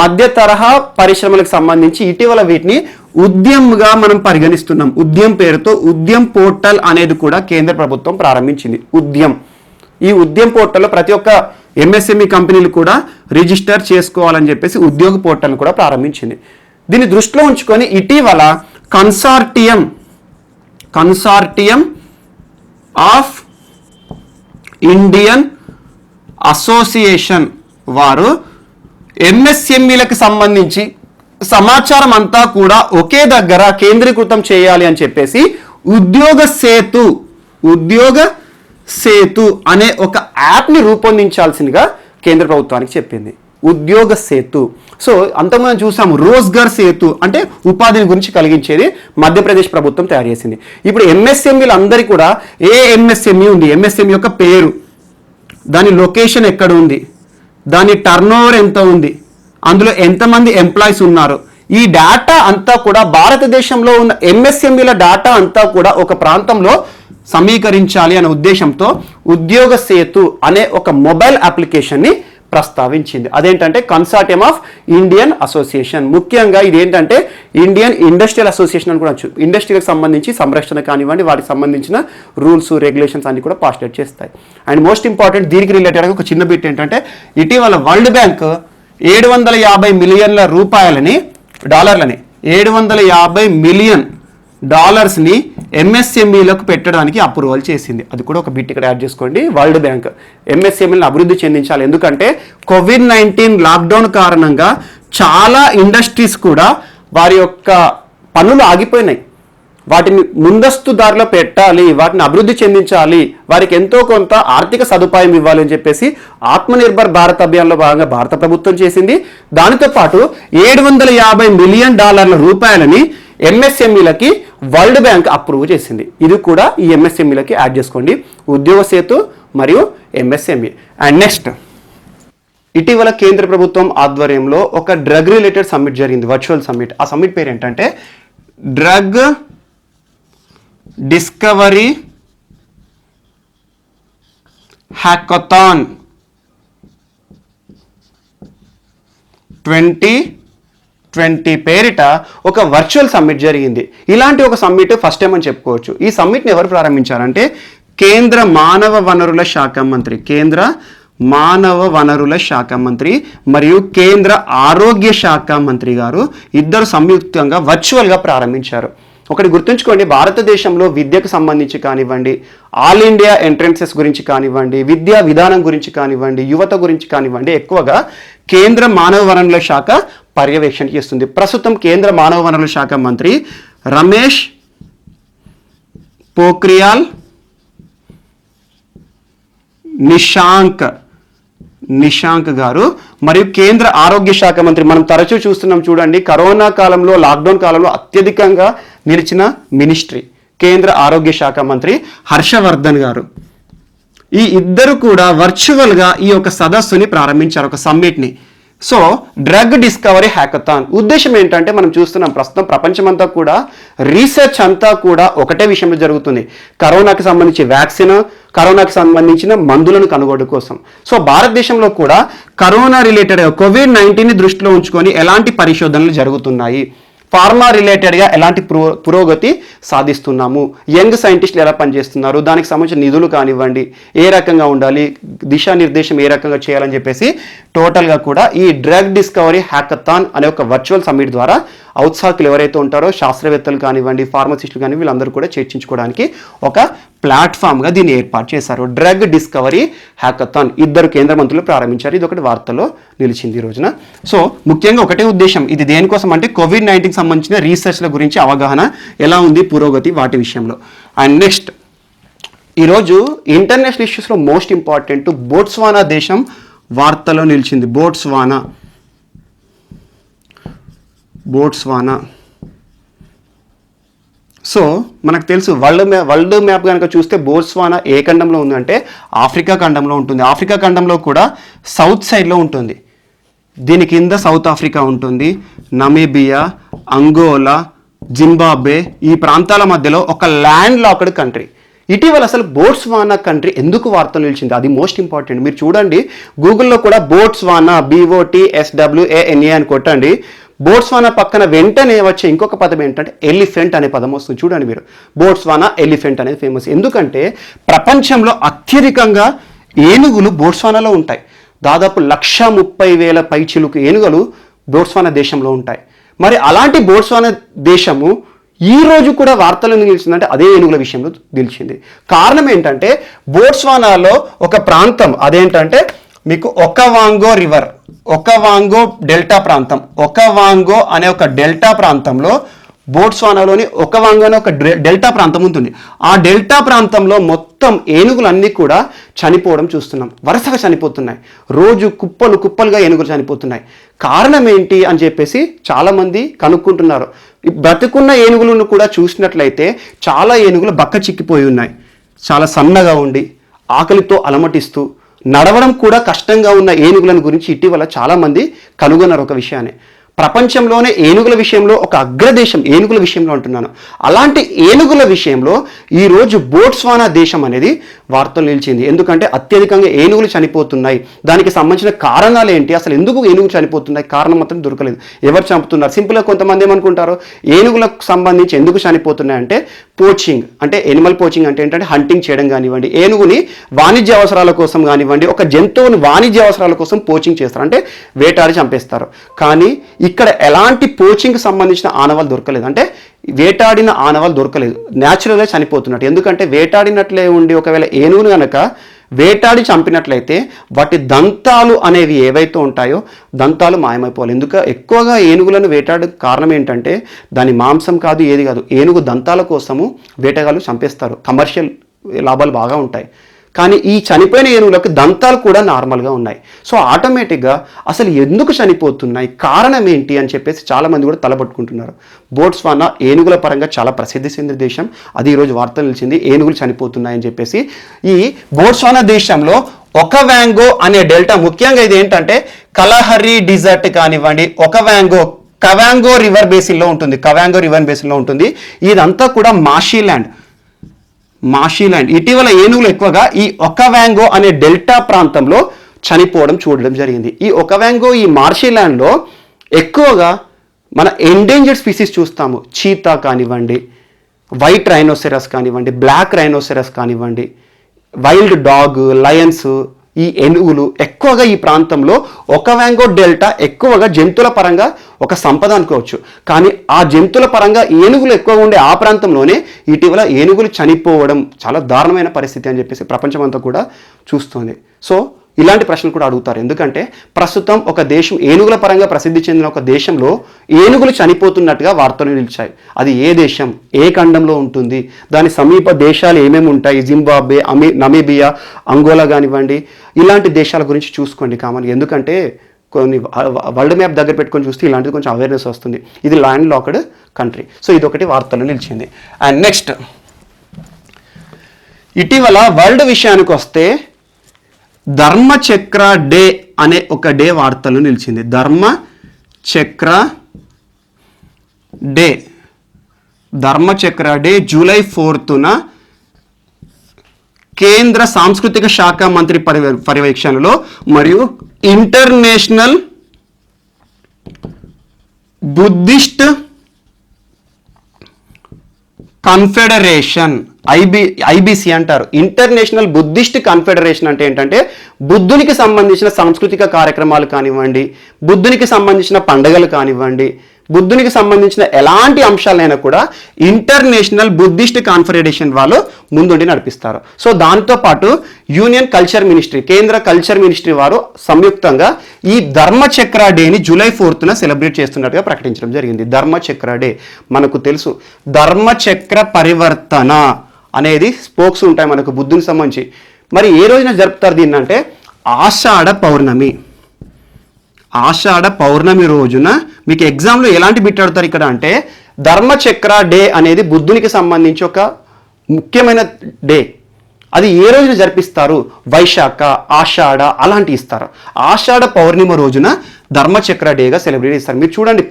మధ్య తరహా పరిశ్రమలకు సంబంధించి ఇటీవల వీటిని ఉద్యమ్గా మనం పరిగణిస్తున్నాం. ఉద్యమ్ పేరుతో ఉద్యమ్ పోర్టల్ అనేది కూడా కేంద్ర ప్రభుత్వం ప్రారంభించింది. ఉద్యమ్ ఈ ఉద్యమ్ పోర్టల్లో ప్రతి ఒక్క ఎంఎస్ఎంఈ కంపెనీలు కూడా రిజిస్టర్ చేసుకోవాలని చెప్పేసి ఉద్యోగ పోర్టల్ని కూడా ప్రారంభించింది. దీన్ని దృష్టిలో ఉంచుకొని ఇటీవల కన్సార్టియం ఆఫ్ ఇండియన్ అసోసియేషన్ వారు ఎంఎస్ఎంఈలకు సంబంధించి సమాచారం అంతా కూడా ఒకే దగ్గర కేంద్రీకృతం చేయాలి అని చెప్పేసి ఉద్యోగ సేతు అనే ఒక యాప్ని రూపొందించాల్సిందిగా కేంద్ర ప్రభుత్వానికి చెప్పింది. ఉద్యోగ సేతు. సో అంతకుముందు చూసాము రోజ్గార్ సేతు అంటే ఉపాధిని గురించి కలిగించేది మధ్యప్రదేశ్ ప్రభుత్వం తయారు చేసింది. ఇప్పుడు ఎంఎస్ఎంఈలు అందరికీ కూడా ఏ ఎంఎస్ఎంఈ ఉంది, ఎంఎస్ఎంఈ యొక్క పేరు, దాని లొకేషన్ ఎక్కడ ఉంది, దాని టర్నోవర్ ఎంత ఉంది, అందులో ఎంతమంది ఎంప్లాయీస్ ఉన్నారు, ఈ డేటా అంతా కూడా భారతదేశంలో ఉన్న ఎంఎస్ఎంఈల డేటా అంతా కూడా ఒక ప్రాంతంలో సమీకరించాలి అనే ఉద్దేశంతో ఉద్యోగ సేతు అనే ఒక మొబైల్ అప్లికేషన్ని ప్రస్తావించింది. అదేంటంటే కన్సార్టియం ఆఫ్ ఇండియన్ అసోసియేషన్. ముఖ్యంగా ఇది ఏంటంటే ఇండియన్ ఇండస్ట్రియల్ అసోసియేషన్ అని కూడా ఇండస్ట్రీకి సంబంధించి సంరక్షణ కానివ్వండి, వాటికి సంబంధించిన రూల్స్ రెగ్యులేషన్స్ అన్ని కూడా పాస్టేట్ చేస్తాయి. అండ్ మోస్ట్ ఇంపార్టెంట్ దీనికి రిలేటెడ్గా ఒక చిన్న బిట్ ఏంటంటే ఇటీవల వరల్డ్ బ్యాంక్ 750 మిలియన్ల డాలర్లని 750 మిలియన్ డాలర్స్ని ఎంఎస్ఎంఈలకు పెట్టడానికి అప్రూవల్ చేసింది. అది కూడా ఒక బిట్ ఇక్కడ యాడ్ చేసుకోండి. వరల్డ్ బ్యాంక్ ఎంఎస్ఎంఈలను అభివృద్ధి చెందించాలి. ఎందుకంటే కోవిడ్-19 లాక్డౌన్ కారణంగా చాలా ఇండస్ట్రీస్ కూడా వారి యొక్క పనులు ఆగిపోయినాయి. వాటిని ముందస్తు దారిలో పెట్టాలి, వాటిని అభివృద్ధి చెందించాలి, వారికి ఎంతో కొంత ఆర్థిక సదుపాయం ఇవ్వాలి అని చెప్పేసి ఆత్మనిర్భర్ భారత్ అభియాన్లో భాగంగా భారత ప్రభుత్వం చేసింది. దానితో పాటు 750 మిలియన్ డాలర్ల రూపాయలని ఎంఎస్ఎంఈలకి వరల్డ్ బ్యాంక్ అప్రూవ్ చేసింది. ఇది కూడా ఈ ఎంఎస్ఎంఈలకి యాడ్ చేసుకోండి, ఉద్యోగ సేతు మరియు ఎంఎస్ఎంఈ. అండ్ నెక్స్ట్, ఇటీవల కేంద్ర ప్రభుత్వం ఆధ్వర్యంలో ఒక డ్రగ్ రిలేటెడ్ సమ్మిట్ జరిగింది, వర్చువల్ సమ్మిట్. ఆ సమ్మిట్ పేరు ఏంటంటే డ్రగ్ డిస్కవరీ హ్యాకథాన్ 2020 పేరిట ఒక వర్చువల్ సమ్మిట్ జరిగింది. ఇలాంటి ఒక సమ్మిట్ ఫస్ట్ టైం అని చెప్పుకోవచ్చు. ఈ సమ్మిట్ని ఎవరు ప్రారంభించారంటే కేంద్ర మానవ వనరుల శాఖ మంత్రి మరియు కేంద్ర ఆరోగ్య శాఖ మంత్రి గారు ఇద్దరు సంయుక్తంగా వర్చువల్గా ప్రారంభించారు. ఒకటి గుర్తుంచుకోండి, భారతదేశంలో విద్యకు సంబంధించి కానివ్వండి, ఆల్ ఇండియా ఎంట్రన్సెస్ గురించి కానివ్వండి, విద్యా విధానం గురించి కానివ్వండి, యువత గురించి కానివ్వండి, ఎక్కువగా కేంద్ర మానవ వనరుల శాఖ పర్యవేక్షణ చేస్తుంది. ప్రస్తుతం కేంద్ర మానవ వనరుల శాఖ మంత్రి రమేష్ పోఖ్రియాల్ నిశాంక్ గారు మరియు కేంద్ర ఆరోగ్య శాఖ మంత్రి, మనం తరచూ చూస్తున్నాం చూడండి, కరోనా కాలంలో లాక్డౌన్ కాలంలో అత్యధికంగా నిలిచిన మినిస్ట్రీ కేంద్ర ఆరోగ్య శాఖ మంత్రి హర్షవర్ధన్ గారు. ఈ ఇద్దరు కూడా వర్చువల్గా ఈ యొక్క సదస్సుని ప్రారంభించారు, ఒక సమ్మిట్ని. సో డ్రగ్ డిస్కవరీ హ్యాకథాన్ ఉద్దేశం ఏంటంటే మనం చూస్తున్నాం ప్రస్తుతం ప్రపంచమంతా కూడా రీసెర్చ్ అంతా కూడా ఒకటే విషయంలో జరుగుతుంది, కరోనాకి సంబంధించి వ్యాక్సిన్, కరోనాకి సంబంధించిన మందులను కనుగోలు కోసం. సో భారతదేశంలో కూడా కరోనా రిలేటెడ్ కోవిడ్-19ని దృష్టిలో ఉంచుకొని ఎలాంటి పరిశోధనలు జరుగుతున్నాయి, ఫార్మా రిలేటెడ్గా ఎలాంటి పురోగతి సాధిస్తున్నాము, యంగ్ సైంటిస్టులు ఎలా పనిచేస్తున్నారు, దానికి సంబంధించిన నిధులు కానివ్వండి, ఏ రకంగా ఉండాలి, దిశానిర్దేశం ఏ రకంగా చేయాలని చెప్పేసి టోటల్గా కూడా ఈ డ్రగ్ డిస్కవరీ హ్యాకథాన్ అనే ఒక వర్చువల్ సమ్మిట్ ద్వారా ఔత్సాహికులు ఎవరైతే ఉంటారో శాస్త్రవేత్తలు కానివ్వండి, ఫార్మసిస్టులు కానీ వీళ్ళందరూ కూడా చర్చించుకోవడానికి ఒక ప్లాట్ఫామ్గా దీన్ని ఏర్పాటు చేశారు. డ్రగ్ డిస్కవరీ హ్యాకథాన్ ఇద్దరు కేంద్ర మంత్రులు ప్రారంభించారు. ఇది ఒకటి వార్తలో నిలిచింది ఈ రోజున. సో ముఖ్యంగా ఒకటే ఉద్దేశం, ఇది దేనికోసం అంటే కోవిడ్-19కి సంబంధించిన రీసెర్చ్ల గురించి అవగాహన ఎలా ఉంది, పురోగతి వాటి విషయంలో. అండ్ నెక్స్ట్, ఈరోజు ఇంటర్నేషనల్ ఇష్యూస్లో మోస్ట్ ఇంపార్టెంట్ బోట్స్వానా దేశం వార్తలో నిలిచింది. బోట్స్వానా. సో మనకు తెలుసు వరల్డ్ మ్యాప్ కనుక చూస్తే బోట్స్వానా ఏ ఖండంలో ఉందంటే ఆఫ్రికా ఖండంలో ఉంటుంది. ఆఫ్రికా ఖండంలో కూడా సౌత్ సైడ్లో ఉంటుంది. దీని కింద సౌత్ ఆఫ్రికా ఉంటుంది, నమీబియా, అంగోలా, జింబాబ్వే, ఈ ప్రాంతాల మధ్యలో ఒక ల్యాండ్ లాక్డ్ కంట్రీ. ఇటీవల అసలు బోట్స్వానా కంట్రీ ఎందుకు వార్తలు నిలిచింది, అది మోస్ట్ ఇంపార్టెంట్. మీరు చూడండి గూగుల్లో కూడా బోట్స్వానా BOTSWANA అని కొట్టండి. బోట్స్వానా పక్కన వెంటనే వచ్చే ఇంకొక పదం ఏంటంటే ఎలిఫెంట్ అనే పదం వస్తుంది. చూడండి మీరు, బోట్స్వానా ఎలిఫెంట్ అనేది ఫేమస్. ఎందుకంటే ప్రపంచంలో అత్యధికంగా ఏనుగులు బోట్స్వానాలో ఉంటాయి. దాదాపు 130,000 పైచిలుకు ఏనుగులు బోట్స్వానా దేశంలో ఉంటాయి. మరి అలాంటి బోట్స్వానా దేశము ఈ రోజు కూడా వార్తలు నిలిచిందంటే అదే ఏనుగుల విషయంలో నిలిచింది. కారణం ఏంటంటే బోట్స్వానాలో ఒక ప్రాంతం అదేంటంటే మీకు ఒకవాంగో రివర్, ఒకవాంగో డెల్టా ప్రాంతం, ఒకవాంగో అనే ఒక డెల్టా ప్రాంతంలో బోట్స్వానాలోని ఒకవాంగో అనే ఒక డెల్టా ప్రాంతం ఉంటుంది. ఆ డెల్టా ప్రాంతంలో మొత్తం ఏనుగులన్నీ కూడా చనిపోవడం చూస్తున్నాం. వరుసగా చనిపోతున్నాయి. రోజు కుప్పలు కుప్పలుగా ఏనుగులు చనిపోతున్నాయి. కారణం ఏంటి అని చెప్పేసి చాలామంది కనుక్కుంటున్నారు. బ్రతికున్న ఏనుగులను కూడా చూసినట్లయితే చాలా ఏనుగులు బక్క చిక్కిపోయి ఉన్నాయి. చాలా సన్నగా ఉండి ఆకలితో అలమటిస్తూ నడవడం కూడా కష్టంగా ఉన్న ఏనుగులను గురించి ఇటీవల చాలామంది కనుగొన్నారు ఒక విషయాన్ని. ప్రపంచంలోనే ఏనుగుల విషయంలో ఒక అగ్రదేశం ఏనుగుల విషయంలో అంటున్నాను. అలాంటి ఏనుగుల విషయంలో ఈరోజు బోట్స్వానా దేశం అనేది వార్తలు నిలిచింది. ఎందుకంటే అత్యధికంగా ఏనుగులు చనిపోతున్నాయి. దానికి సంబంధించిన కారణాలు ఏంటి, అసలు ఎందుకు ఏనుగులు చనిపోతున్నాయి, కారణం మాత్రం దొరకలేదు. ఎవరు చంపుతున్నారు? సింపుల్గా కొంతమంది ఏమనుకుంటారు, ఏనుగులకు సంబంధించి ఎందుకు చనిపోతున్నాయి అంటే పోచింగ్, అంటే ఎనిమల్ పోచింగ్ అంటే ఏంటంటే హంటింగ్ చేయడం కానివ్వండి, ఏనుగుని వాణిజ్య అవసరాల కోసం కానివ్వండి, ఒక జంతువుని వాణిజ్య అవసరాల కోసం పోచింగ్ చేస్తారు, అంటే వేటాడి చంపేస్తారు. కానీ ఇక్కడ ఎలాంటి పోచింగ్కి సంబంధించిన ఆనవాళ్ళు దొరకలేదు. అంటే వేటాడిన ఆనవాళ్ళు దొరకలేదు. న్యాచురల్గా చనిపోతున్నట్టు. ఎందుకంటే వేటాడినట్లే ఉండి ఒకవేళ ఏనుగును కనుక వేటాడి చంపినట్లయితే వాటి దంతాలు అనేవి ఏవైతే ఉంటాయో దంతాలు మాయమైపోవాలి. ఎక్కువగా ఏనుగులను వేటాడే కారణం ఏంటంటే దాని మాంసం కాదు, ఏది కాదు, ఏనుగు దంతాల కోసము వేటగాళ్ళు చంపేస్తారు. కమర్షియల్ లాభాలు బాగా ఉంటాయి. కానీ ఈ చనిపోయిన ఏనుగులకు దంతాలు కూడా నార్మల్గా ఉన్నాయి. సో ఆటోమేటిక్గా అసలు ఎందుకు చనిపోతున్నాయి, కారణం ఏంటి అని చెప్పేసి చాలామంది కూడా తలపట్టుకుంటున్నారు. బోట్స్వానా ఏనుగుల పరంగా చాలా ప్రసిద్ధి చెందిన దేశం. అది ఈరోజు వార్తలు నిలిచింది, ఏనుగులు చనిపోతున్నాయని చెప్పేసి. ఈ బోట్స్వానా దేశంలో ఒకవాంగో అనే డెల్టా, ముఖ్యంగా ఇది ఏంటంటే కలహరి డిజర్ట్ కానివ్వండి, కవాంగో రివర్ బేసిన్లో ఉంటుంది. కవాంగో రివర్ బేసిన్లో ఉంటుంది. ఇదంతా కూడా మాషీల్యాండ్. ఇటీవల ఏనుగులు ఎక్కువగా ఈ ఒకవాంగో అనే డెల్టా ప్రాంతంలో చనిపోవడం చూడడం జరిగింది. ఈ ఒకవాంగో ఈ మార్షీల్యాండ్లో ఎక్కువగా మన ఎండేంజర్డ్ స్పీసీస్ చూస్తాము. చీతా కానివ్వండి, వైట్ రైనోసెరస్ కానివ్వండి, బ్లాక్ రైనోసెరస్ కానివ్వండి, వైల్డ్ డాగ్, లయన్స్, ఈ ఏనుగులు ఎక్కువగా ఈ ప్రాంతంలో ఒకవాంగో డెల్టా ఎక్కువగా జంతువుల పరంగా ఒక సంపద అనుకోవచ్చు. కానీ ఆ జంతువుల పరంగా ఏనుగులు ఎక్కువగా ఉండే ఆ ప్రాంతంలోనే ఇటీవల ఏనుగులు చనిపోవడం చాలా దారుణమైన పరిస్థితి అని చెప్పేసి ప్రపంచమంతా కూడా చూస్తుంది. సో ఇలాంటి ప్రశ్నలు కూడా అడుగుతారు. ఎందుకంటే ప్రస్తుతం ఒక దేశం ఏనుగుల పరంగా ప్రసిద్ధి చెందిన ఒక దేశంలో ఏనుగులు చనిపోతున్నట్టుగా వార్తలు నిలిచాయి. అది ఏ దేశం, ఏ ఖండంలో ఉంటుంది, దాని సమీప దేశాలు ఏమేమి ఉంటాయి, జింబాబ్వే, నమీబియా, అంగోలా కానివ్వండి, ఇలాంటి దేశాల గురించి చూసుకోండి కామన్. ఎందుకంటే కొన్ని వరల్డ్ మ్యాప్ దగ్గర పెట్టుకొని చూస్తే ఇలాంటిది కొంచెం అవేర్నెస్ వస్తుంది. ఇది ల్యాండ్ లాక్డ్ కంట్రీ. సో ఇదొకటి వార్తలు నిలిచింది. అండ్ నెక్స్ట్, ఇటీవల వరల్డ్ విషయానికి వస్తే ధర్మచక్ర డే అనే ఒక డే వార్తలు నిలిచింది. ధర్మచక్ర డే జూలై 4న కేంద్ర సాంస్కృతిక శాఖ మంత్రి పర్యవేక్షణలో మరియు ఇంటర్నేషనల్ బుద్ధిస్ట్ కన్ఫెడరేషన్, ఐబిసి అంటారు. ఇంటర్నేషనల్ బుద్ధిస్ట్ కన్ఫెడరేషన్ అంటే ఏంటంటే బుద్ధునికి సంబంధించిన సాంస్కృతిక కార్యక్రమాలు కానివ్వండి, బుద్ధునికి సంబంధించిన పండుగలు కానివ్వండి, బుద్ధునికి సంబంధించిన ఎలాంటి అంశాలైనా కూడా ఇంటర్నేషనల్ బుద్ధిస్ట్ కాన్ఫెడరేషన్ వాళ్ళు ముందుండి నడిపిస్తారు. సో దాంతోపాటు యూనియన్ కల్చర్ మినిస్ట్రీ, కేంద్ర కల్చర్ మినిస్ట్రీ వారు సంయుక్తంగా ఈ ధర్మచక్ర డేని జూలై 4న సెలబ్రేట్ చేస్తున్నట్టుగా ప్రకటించడం జరిగింది. ధర్మచక్ర డే మనకు తెలుసు. ధర్మచక్ర పరివర్తన అనేది స్పోక్స్ ఉంటాయి మనకు బుద్ధునికి సంబంధించి. మరి ఏ రోజున జరుపుతారు దీన్ని అంటే ఆషాఢ పౌర్ణమి రోజున. మీకు ఎగ్జామ్లో ఎలాంటి బిట్ అడుగుతారు ఇక్కడ అంటే ధర్మచక్ర డే అనేది బుద్ధునికి సంబంధించి ఒక ముఖ్యమైన డే. అది ఏ రోజున జరిపిస్తారు, వైశాఖ, ఆషాఢ అలాంటి ఇస్తారు. ఆషాఢ పౌర్ణిమ రోజున ధర్మచక్ర డేగా సెలబ్రేట్ చేస్తారు. మీరు చూడండి,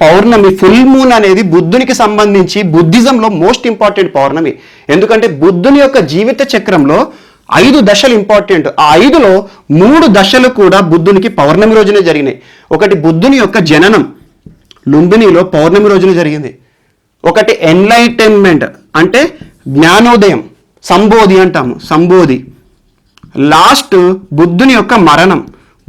పౌర్ణమి ఫుల్ మూన్ అనేది బుద్ధునికి సంబంధించి బుద్ధిజంలో మోస్ట్ ఇంపార్టెంట్ పౌర్ణమి. ఎందుకంటే బుద్ధుని యొక్క జీవిత చక్రంలో 5 దశలు ఇంపార్టెంట్. ఆ 5లో 3 దశలు కూడా బుద్ధునికి పౌర్ణమి రోజునే జరిగినాయి. ఒకటి బుద్ధుని యొక్క జననం లుంబినిలో పౌర్ణమి రోజున జరిగింది. ఒకటి ఎన్లైటన్మెంట్ అంటే జ్ఞానోదయం, సంబోధి అంటాము, సంబోధి లాస్ట్ బుద్ధుని యొక్క మరణం.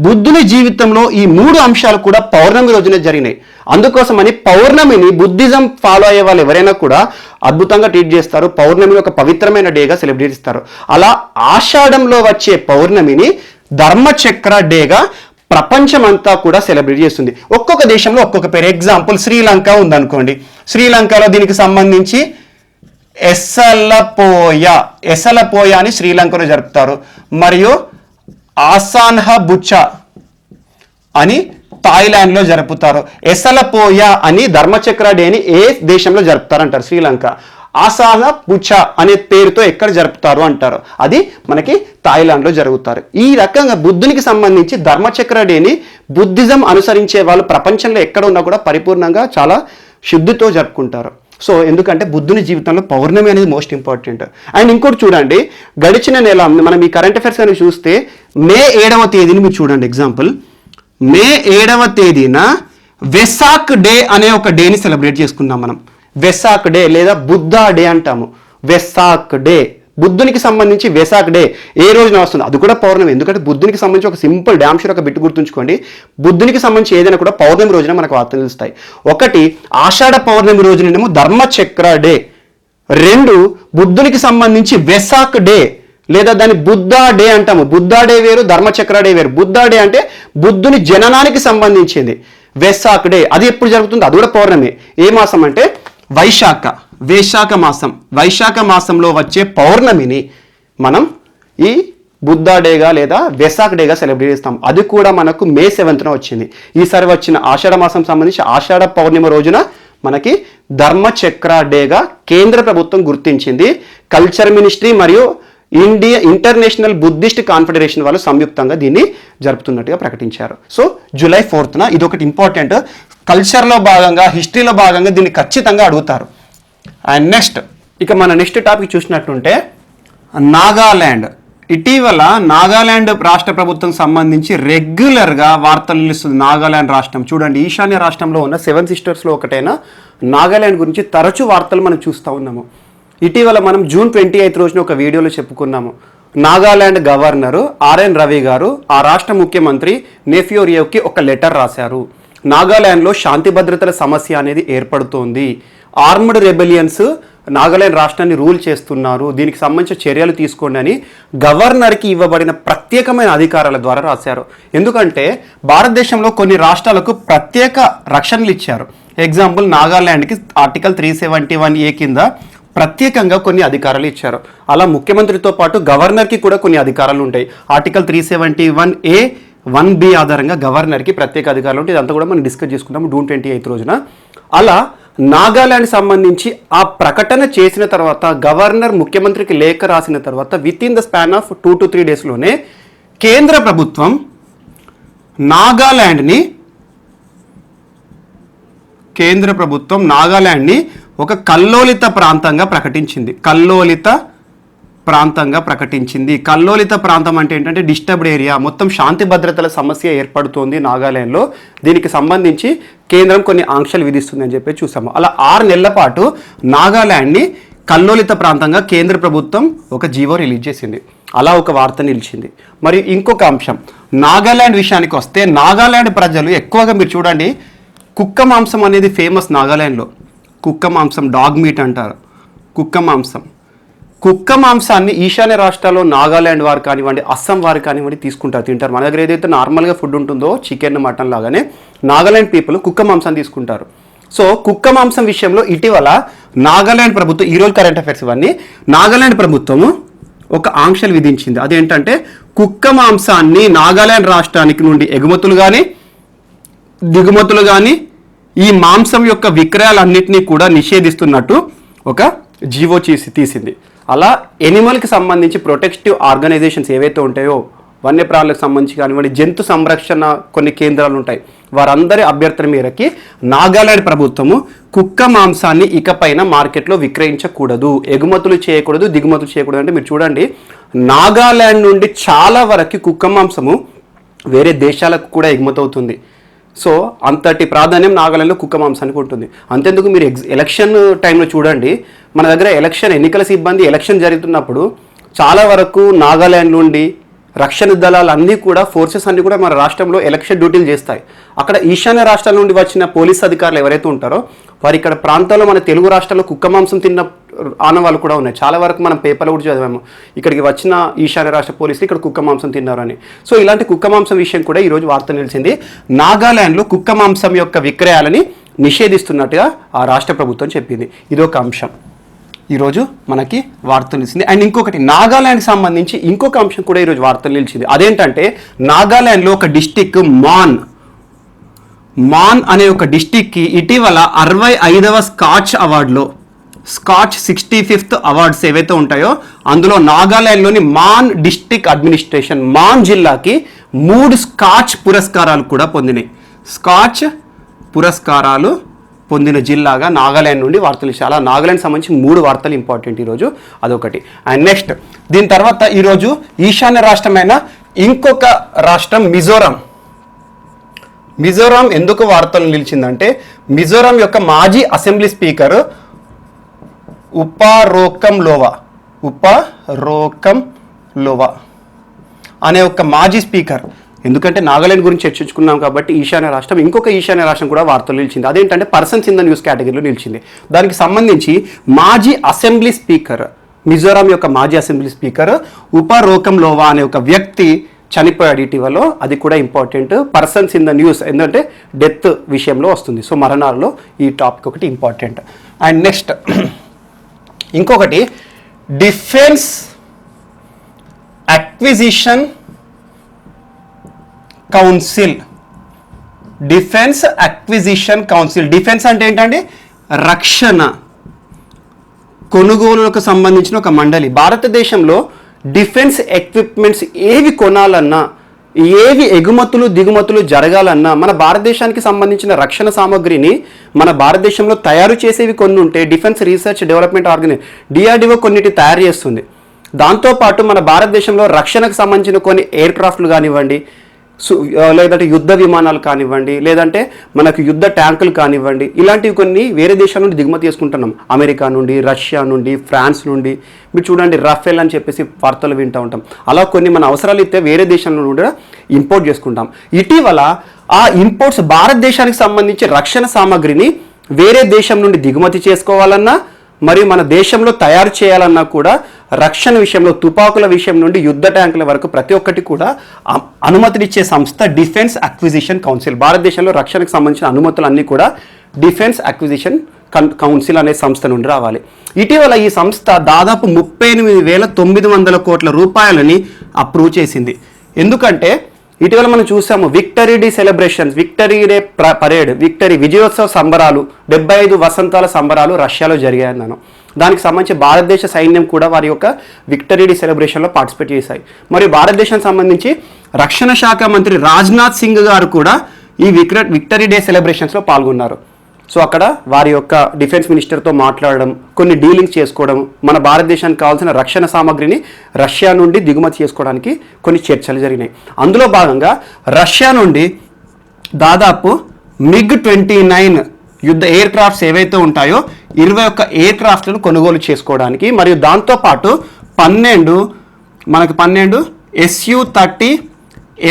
బుద్ధుని జీవితంలో ఈ 3 అంశాలు కూడా పౌర్ణమి రోజునే జరిగినాయి. అందుకోసమని పౌర్ణమిని బుద్ధిజం ఫాలో అయ్యే వాళ్ళు ఎవరైనా కూడా అద్భుతంగా ట్రీట్ చేస్తారు. పౌర్ణమిని ఒక పవిత్రమైన డేగా సెలబ్రేట్ చేస్తారు. అలా ఆషాఢంలో వచ్చే పౌర్ణమిని ధర్మచక్ర డేగా ప్రపంచమంతా కూడా సెలబ్రేట్ చేస్తుంది. ఒక్కొక్క దేశంలో ఒక్కొక్క పేరు. ఎగ్జాంపుల్ శ్రీలంక ఉందనుకోండి. శ్రీలంకలో దీనికి సంబంధించి ఎసలపోయ అని శ్రీలంకలో జరుపుతారు. మరియు ఆసాన్హ బుచ్చా అని థాయిలాండ్లో జరుపుతారు. ఎసలపోయ అని ధర్మచక్ర డేని ఏ దేశంలో జరుపుతారంటారు? శ్రీలంక. ఆసాన బుచ్చా అనే పేరుతో ఎక్కడ జరుపుతారు అంటారు? అది మనకి థాయిలాండ్లో జరుగుతారు. ఈ రకంగా బుద్ధునికి సంబంధించి ధర్మచక్ర డేని బుద్ధిజం అనుసరించే వాళ్ళు ప్రపంచంలో ఎక్కడ ఉన్నా కూడా పరిపూర్ణంగా చాలా శుద్ధితో జరుపుకుంటారు. సో ఎందుకంటే బుద్ధుని జీవితంలో పౌర్ణమి అనేది మోస్ట్ ఇంపార్టెంట్. అండ్ ఇంకోటి చూడండి, గడిచిన నెల మనం ఈ కరెంట్ అఫైర్స్ అని చూస్తే మే 7వ తేదీని మీరు చూడండి. ఎగ్జాంపుల్, మే 7వ తేదీన వెసాక్ డే అనే ఒక డేని సెలబ్రేట్ చేసుకున్నాం మనం. వెసాక్ డే లేదా బుద్ధా డే అంటాము. వెసాక్ డే బుద్ధునికి సంబంధించి వెసాక్ డే ఏ రోజున వస్తుంది? అది కూడా పౌర్ణమి. ఎందుకంటే బుద్ధునికి సంబంధించి ఒక సింపుల్ డ్యామ్ షూర్ ఒక బిట్టు గుర్తుంచుకోండి. బుద్ధునికి సంబంధించి ఏదైనా కూడా పౌర్ణమి రోజున మనకు వార్తలు తెలుస్తాయి. ఒకటి ఆషాఢ పౌర్ణమి రోజునేమో ధర్మచక్ర డే. 2 బుద్ధునికి సంబంధించి వెసాక్ డే లేదా దాన్ని బుద్ధా డే అంటాము. బుద్ధా డే వేరు, ధర్మచక్ర డే వేరు. బుద్ధా డే అంటే బుద్ధుని జననానికి సంబంధించింది. వెసాక్ డే అది ఎప్పుడు జరుగుతుంది? అది కూడా పౌర్ణమి. ఏ మాసం అంటే వైశాఖ మాసం. వైశాఖ మాసంలో వచ్చే పౌర్ణమిని మనం ఈ బుద్ధా డేగా లేదా వెసాక్ డేగా సెలబ్రేట్ చేస్తాం. అది కూడా మనకు మే 7న వచ్చింది. ఈసారి వచ్చిన ఆషాఢ మాసం సంబంధించి ఆషాఢ పౌర్ణిమ రోజున మనకి ధర్మచక్ర డేగా కేంద్ర ప్రభుత్వం గుర్తించింది. కల్చర్ మినిస్ట్రీ మరియు ఇంటర్నేషనల్ బుద్ధిస్ట్ కాన్ఫెడరేషన్ వాళ్ళు సంయుక్తంగా దీన్ని జరుపుతున్నట్టుగా ప్రకటించారు. సో జూలై 4న ఇది ఒకటి ఇంపార్టెంట్. కల్చర్లో భాగంగా, హిస్టరీలో భాగంగా దీన్ని ఖచ్చితంగా అడుగుతారు. అండ్ నెక్స్ట్ ఇక మన నెక్స్ట్ టాపిక్ చూసినట్టుంటే నాగాల్యాండ్. ఇటీవల నాగాల్యాండ్ రాష్ట్ర ప్రభుత్వం సంబంధించి రెగ్యులర్గా వార్తలు నిలుస్తుంది. నాగాల్యాండ్ రాష్ట్రం చూడండి, ఈశాన్య రాష్ట్రంలో ఉన్న 7 సిస్టర్స్లో ఒకటైన నాగాల్యాండ్ గురించి తరచూ వార్తలు మనం చూస్తూ ఉన్నాము. ఇటీవల మనం జూన్ 28 రోజున ఒక వీడియోలో చెప్పుకున్నాము. నాగాల్యాండ్ గవర్నరు ఆర్ఎన్ రవి గారు ఆ రాష్ట్ర ముఖ్యమంత్రి నెఫ్యూ రియోకి ఒక లెటర్ రాశారు. నాగాల్యాండ్లో శాంతి భద్రతల సమస్య అనేది ఏర్పడుతోంది. ఆర్మ్డ్ రెబెలియన్స్ నాగాల్యాండ్ రాష్ట్రాన్ని రూల్ చేస్తున్నారు, దీనికి సంబంధించిన చర్యలు తీసుకోండి అని గవర్నర్కి ఇవ్వబడిన ప్రత్యేకమైన అధికారాల ద్వారా రాశారు. ఎందుకంటే భారతదేశంలో కొన్ని రాష్ట్రాలకు ప్రత్యేక రక్షణలు ఇచ్చారు. ఎగ్జాంపుల్, నాగాల్యాండ్కి ఆర్టికల్ 371A కింద ప్రత్యేకంగా కొన్ని అధికారాలు ఇచ్చారు. అలా ముఖ్యమంత్రితో పాటు గవర్నర్కి కూడా కొన్ని అధికారాలు ఉంటాయి. ఆర్టికల్ 371A 1B ఆధారంగా గవర్నర్కి ప్రత్యేక అధికారులు ఉంటాయి. ఇదంతా కూడా మనం డిస్కస్ చేసుకుంటాము జూన్ 28 రోజున. అలా నాగాల్యాండ్ సంబంధించి ఆ ప్రకటన చేసిన తర్వాత గవర్నర్ ముఖ్యమంత్రికి లేఖ రాసిన తర్వాత with in the span of 2 to 3 డేస్లోనే కేంద్ర ప్రభుత్వం నాగాల్యాండ్ని ఒక కల్లోలిత ప్రాంతంగా ప్రకటించింది. కల్లోలిత ప్రాంతం అంటే ఏంటంటే డిస్టర్బ్డ్ ఏరియా, మొత్తం శాంతి భద్రతల సమస్య ఏర్పడుతోంది నాగాల్యాండ్లో. దీనికి సంబంధించి కేంద్రం కొన్ని ఆంక్షలు విధిస్తుంది అని చెప్పి చూసాము. అలా 6 నెలల పాటు నాగాల్యాండ్ని కల్లోలిత ప్రాంతంగా కేంద్ర ప్రభుత్వం ఒక జీవో రిలీజ్ చేసింది. అలా ఒక వార్త నిలిచింది. మరియు ఇంకొక అంశం, నాగాల్యాండ్ విషయానికి వస్తే నాగాల్యాండ్ ప్రజలు ఎక్కువగా మీరు చూడండి, కుక్క మాంసం అనేది ఫేమస్ నాగాల్యాండ్లో. కుక్క మాంసం, డాగ్ మీట్ అంటారు. కుక్క మాంసాన్ని ఈశాన్య రాష్ట్రాల్లో నాగాల్యాండ్ వారు కానివ్వండి, అస్సాం వారు కానివ్వండి తీసుకుంటారు, తింటారు. మన దగ్గర ఏదైతే నార్మల్గా ఫుడ్ ఉంటుందో చికెన్, మటన్ లాగానే నాగాల్యాండ్ పీపుల్ కుక్క మాంసాన్ని తీసుకుంటారు. సో కుక్క మాంసం విషయంలో ఇటీవల నాగాల్యాండ్ ప్రభుత్వం, ఈరోజు కరెంట్ అఫైర్స్ ఇవన్నీ, నాగాల్యాండ్ ప్రభుత్వము ఒక ఆంక్షలు విధించింది. అదేంటంటే కుక్క మాంసాన్ని నాగాల్యాండ్ రాష్ట్రానికి నుండి ఎగుమతులు కానీ దిగుమతులు కానీ ఈ మాంసం యొక్క విక్రయాలన్నింటినీ కూడా నిషేధిస్తున్నట్టు ఒక జీవో తీసింది. అలా ఎనిమల్కి సంబంధించి ప్రొటెక్టివ్ ఆర్గనైజేషన్స్ ఏవైతే ఉంటాయో, వన్యప్రాణులకు సంబంధించి కానివ్వండి, జంతు సంరక్షణ కొన్ని కేంద్రాలు ఉంటాయి, వారందరి అభ్యర్థన మేరకి నాగాల్యాండ్ ప్రభుత్వము కుక్క మాంసాన్ని ఇకపైన మార్కెట్లో విక్రయించకూడదు, ఎగుమతులు చేయకూడదు, దిగుమతులు చేయకూడదు. అంటే మీరు చూడండి, నాగాల్యాండ్ నుండి చాలా వరకు కుక్క మాంసము వేరే దేశాలకు కూడా ఎగుమతి అవుతుంది. సో అంతటి ప్రాధాన్యం నాగాల్యాండ్లో కుక్క మాంసానికి ఉంటుంది. అంతేందుకు మీరు ఎలక్షన్ టైంలో చూడండి, మన దగ్గర ఎన్నికల సిబ్బంది ఎలక్షన్ జరుగుతున్నప్పుడు చాలా వరకు నాగాల్యాండ్ నుండి రక్షణ దళాలు అన్నీ కూడా ఫోర్సెస్ అన్నీ కూడా మన రాష్ట్రంలో ఎలక్షన్ డ్యూటీలు చేస్తాయి. అక్కడ ఈశాన్య రాష్ట్రాల నుండి వచ్చిన పోలీస్ అధికారులు ఎవరైతే ఉంటారో వారు ఇక్కడ ప్రాంతాల్లో మన తెలుగు రాష్ట్రాల్లో కుక్క మాంసం తిన్న ఆనవాళ్ళు కూడా ఉన్నాయి. చాలా వరకు మనం పేపర్లో కూడా చదివాము, ఇక్కడికి వచ్చిన ఈశాన్య రాష్ట్ర పోలీసులు ఇక్కడ కుక్క మాంసం తిన్నారని. సో ఇలాంటి కుక్క మాంసం విషయం కూడా ఈరోజు వార్త నిలిచింది. నాగాలాండ్లో కుక్క మాంసం యొక్క విక్రయాలని నిషేధిస్తున్నట్టుగా ఆ రాష్ట్ర ప్రభుత్వం చెప్పింది. ఇదొక అంశం ఈరోజు మనకి వార్తలు నిలిచింది. అండ్ ఇంకొకటి, నాగాలాండ్కి సంబంధించి ఇంకొక అంశం కూడా ఈరోజు వార్తలు నిలిచింది. అదేంటంటే నాగాలాండ్లో ఒక డిస్టిక్ మాన్ అనే ఒక డిస్టిక్కి ఇటీవల 65వ స్కాచ్ అవార్డులో స్కాచ్ 65th అవార్డ్స్ ఏవైతే ఉంటాయో అందులో నాగాలాండ్లోని మాన్ డిస్టిక్ అడ్మినిస్ట్రేషన్ మాన్ జిల్లాకి 3 స్కాచ్ పురస్కారాలు కూడా పొందినాయి. స్కాచ్ పురస్కారాలు పొందిన జిల్లాగా నాగాలాండ్ నుండి వార్తలు. చాలా నాగాలాండ్ సంబంధించి 3 వార్తలు ఇంపార్టెంట్ ఈరోజు, అదొకటి. అండ్ నెక్స్ట్ దీని తర్వాత ఈరోజు ఈశాన్య రాష్ట్రమైన ఇంకొక రాష్ట్రం మిజోరాం ఎందుకు వార్తలు నిలిచిందంటే మిజోరాం యొక్క మాజీ అసెంబ్లీ స్పీకర్ ఉపరోకం లోవా అనే ఒక మాజీ స్పీకర్, ఎందుకంటే నాగాలాండ్ గురించి చర్చించుకున్నాం కాబట్టి ఈశాన్య రాష్ట్రం, ఇంకొక ఈశాన్య రాష్ట్రం కూడా వార్తలు నిలిచింది. అదేంటంటే పర్సన్స్ ఇన్ ద న్యూస్ కేటగిరీలో నిలిచింది. దానికి సంబంధించి మాజీ అసెంబ్లీ స్పీకర్, మిజోరాం యొక్క మాజీ అసెంబ్లీ స్పీకర్ ఉపరోకం లోవా అనే ఒక వ్యక్తి చనిపోయాడు ఇటీవల. అది కూడా important, persons in the news, ఎందుకంటే డెత్ విషయంలో వస్తుంది. సో మరణాల్లో ఈ టాపిక్ ఒకటి ఇంపార్టెంట్. అండ్ నెక్స్ట్ ఇంకొకటి, డిఫెన్స్ అక్విజిషన్ కౌన్సిల్. డిఫెన్స్ అంటే ఏంటంటే రక్షణ కొనుగోలులకు సంబంధించిన ఒక మండలి. భారతదేశంలో డిఫెన్స్ ఎక్విప్మెంట్స్ ఏవి కొనాలన్నా, ఏవి ఎగుమతులు దిగుమతులు జరగాలన్నా మన భారతదేశానికి సంబంధించిన రక్షణ సామగ్రిని మన భారతదేశంలో తయారు చేసేవి కొన్ని ఉంటే defence research development organisation DRDO కొన్నిటి తయారు చేస్తుంది. దాంతోపాటు మన భారతదేశంలో రక్షణకు సంబంధించిన కొన్ని ఎయిర్ క్రాఫ్ట్లు కానివ్వండి, లేదంటే యుద్ధ విమానాలు కానివ్వండి, లేదంటే మనకు యుద్ధ ట్యాంకులు కానివ్వండి, ఇలాంటివి కొన్ని వేరే దేశాల నుండి దిగుమతి చేసుకుంటున్నాం. అమెరికా నుండి, రష్యా నుండి, ఫ్రాన్స్ నుండి. మీరు చూడండి రఫేల్ అని చెప్పేసి వార్తలు వింటూ ఉంటాం. అలా కొన్ని మన అవసరాలు అయితే వేరే దేశాల నుండి కూడా ఇంపోర్ట్ చేసుకుంటాం. ఇటీవల ఆ ఇంపోర్ట్స్ భారతదేశానికి సంబంధించి రక్షణ సామాగ్రిని వేరే దేశం నుండి దిగుమతి చేసుకోవాలన్నా మరియు మన దేశంలో తయారు చేయాలన్నా కూడా రక్షణ విషయంలో తుపాకుల విషయం నుండి యుద్ధ ట్యాంకుల వరకు ప్రతి ఒక్కటి కూడా అనుమతినిచ్చే సంస్థ డిఫెన్స్ అక్విజిషన్ కౌన్సిల్. భారతదేశంలో రక్షణకు సంబంధించిన అనుమతులన్నీ కూడా డిఫెన్స్ అక్విజిషన్ కౌన్సిల్ అనే సంస్థ నుండి రావాలి. ఇటీవల ఈ సంస్థ దాదాపు 38,900 కోట్ల రూపాయలని అప్రూవ్ చేసింది. ఎందుకంటే ఇటీవల మనం చూసాము victory day celebrations, victory day parade, victory విజయోత్సవ సంబరాలు, 75 వసంతాల సంబరాలు రష్యాలో జరిగాయన్నాను. దానికి సంబంధించి భారతదేశ సైన్యం కూడా వారి యొక్క విక్టరీ డే సెలబ్రేషన్లో పార్టిసిపేట్ చేశాయి. మరియు భారతదేశానికి సంబంధించి రక్షణ శాఖ మంత్రి రాజ్నాథ్ సింగ్ గారు కూడా ఈ విక్టరీ డే సెలబ్రేషన్స్లో పాల్గొన్నారు. సో అక్కడ వారి యొక్క డిఫెన్స్ మినిస్టర్తో మాట్లాడడం, కొన్ని డీలింగ్స్ చేసుకోవడం, మన భారతదేశానికి కావాల్సిన రక్షణ సామాగ్రిని రష్యా నుండి దిగుమతి చేసుకోవడానికి కొన్ని చర్చలు జరిగినాయి. అందులో భాగంగా రష్యా నుండి దాదాపు MiG-29 యుద్ధ ఎయిర్ క్రాఫ్ట్స్ ఏవైతే ఉంటాయో 21 ఎయిర్ క్రాఫ్ట్లను కొనుగోలు చేసుకోవడానికి, మరియు దాంతోపాటు 12 Su-30